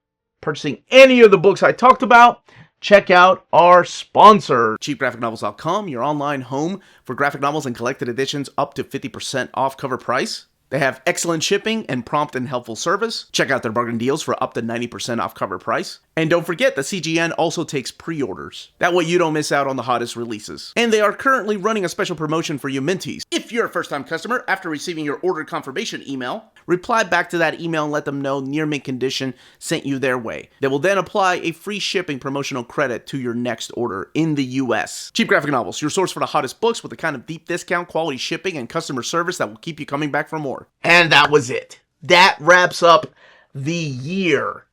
purchasing any of the books I talked about, check out our sponsor, CheapGraphicNovels.com, your online home for graphic novels and collected editions up to 50% off cover price. They have excellent shipping and prompt and helpful service. Check out their bargain deals for up to 90% off cover price. And don't forget that CGN also takes pre-orders. That way you don't miss out on the hottest releases. And they are currently running a special promotion for you Minties. If you're a first-time customer, after receiving your order confirmation email, reply back to that email and let them know Near Mint Condition sent you their way. They will then apply a free shipping promotional credit to your next order in the US. Cheap Graphic Novels, your source for the hottest books with the kind of deep discount, quality shipping, and customer service that will keep you coming back for more. And that was it. That wraps up the year,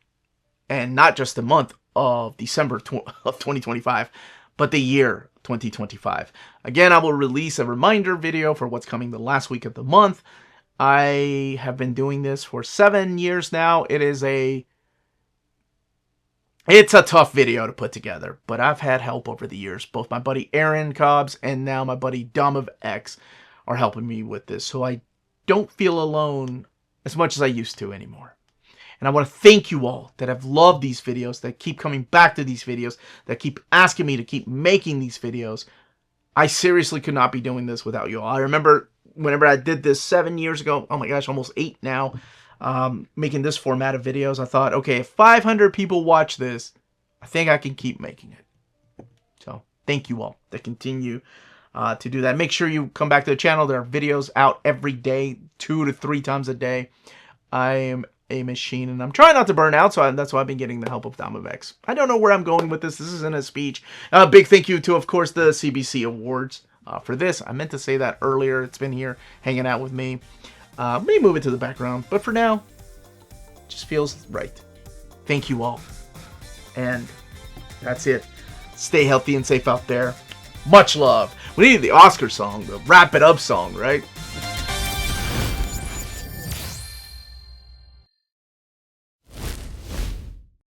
and not just the month of December of 2025, but the year 2025. Again, I will release a reminder video for what's coming the last week of the month. I have been doing this for 7 years now. It's a tough video to put together, but I've had help over the years. Both my buddy Aaron Cobbs and now my buddy Dom of X are helping me with this, so I don't feel alone as much as I used to anymore. And I want to thank you all that have loved these videos, that keep coming back to these videos, that keep asking me to keep making these videos. I seriously could not be doing this without you all. I remember whenever I did this 7 years ago, oh my gosh, almost 8 now, making this format of videos, I thought, okay, if 500 people watch this, I think I can keep making it. So thank you all that continue to do that. Make sure you come back to the channel. There are videos out every day, 2 to 3 times a day. I am a machine, and I'm trying not to burn out, so that's why I've been getting the help of Domovex. I don't know where I'm going with this. This isn't a speech. Big thank you to, of course, the CBC Awards for this. I meant to say that earlier. It's been here hanging out with me. Let me move it to the background, but for now, it just feels right. Thank you all. And that's it. Stay healthy and safe out there. Much love. We needed the Oscar song, the Wrap It Up song, right?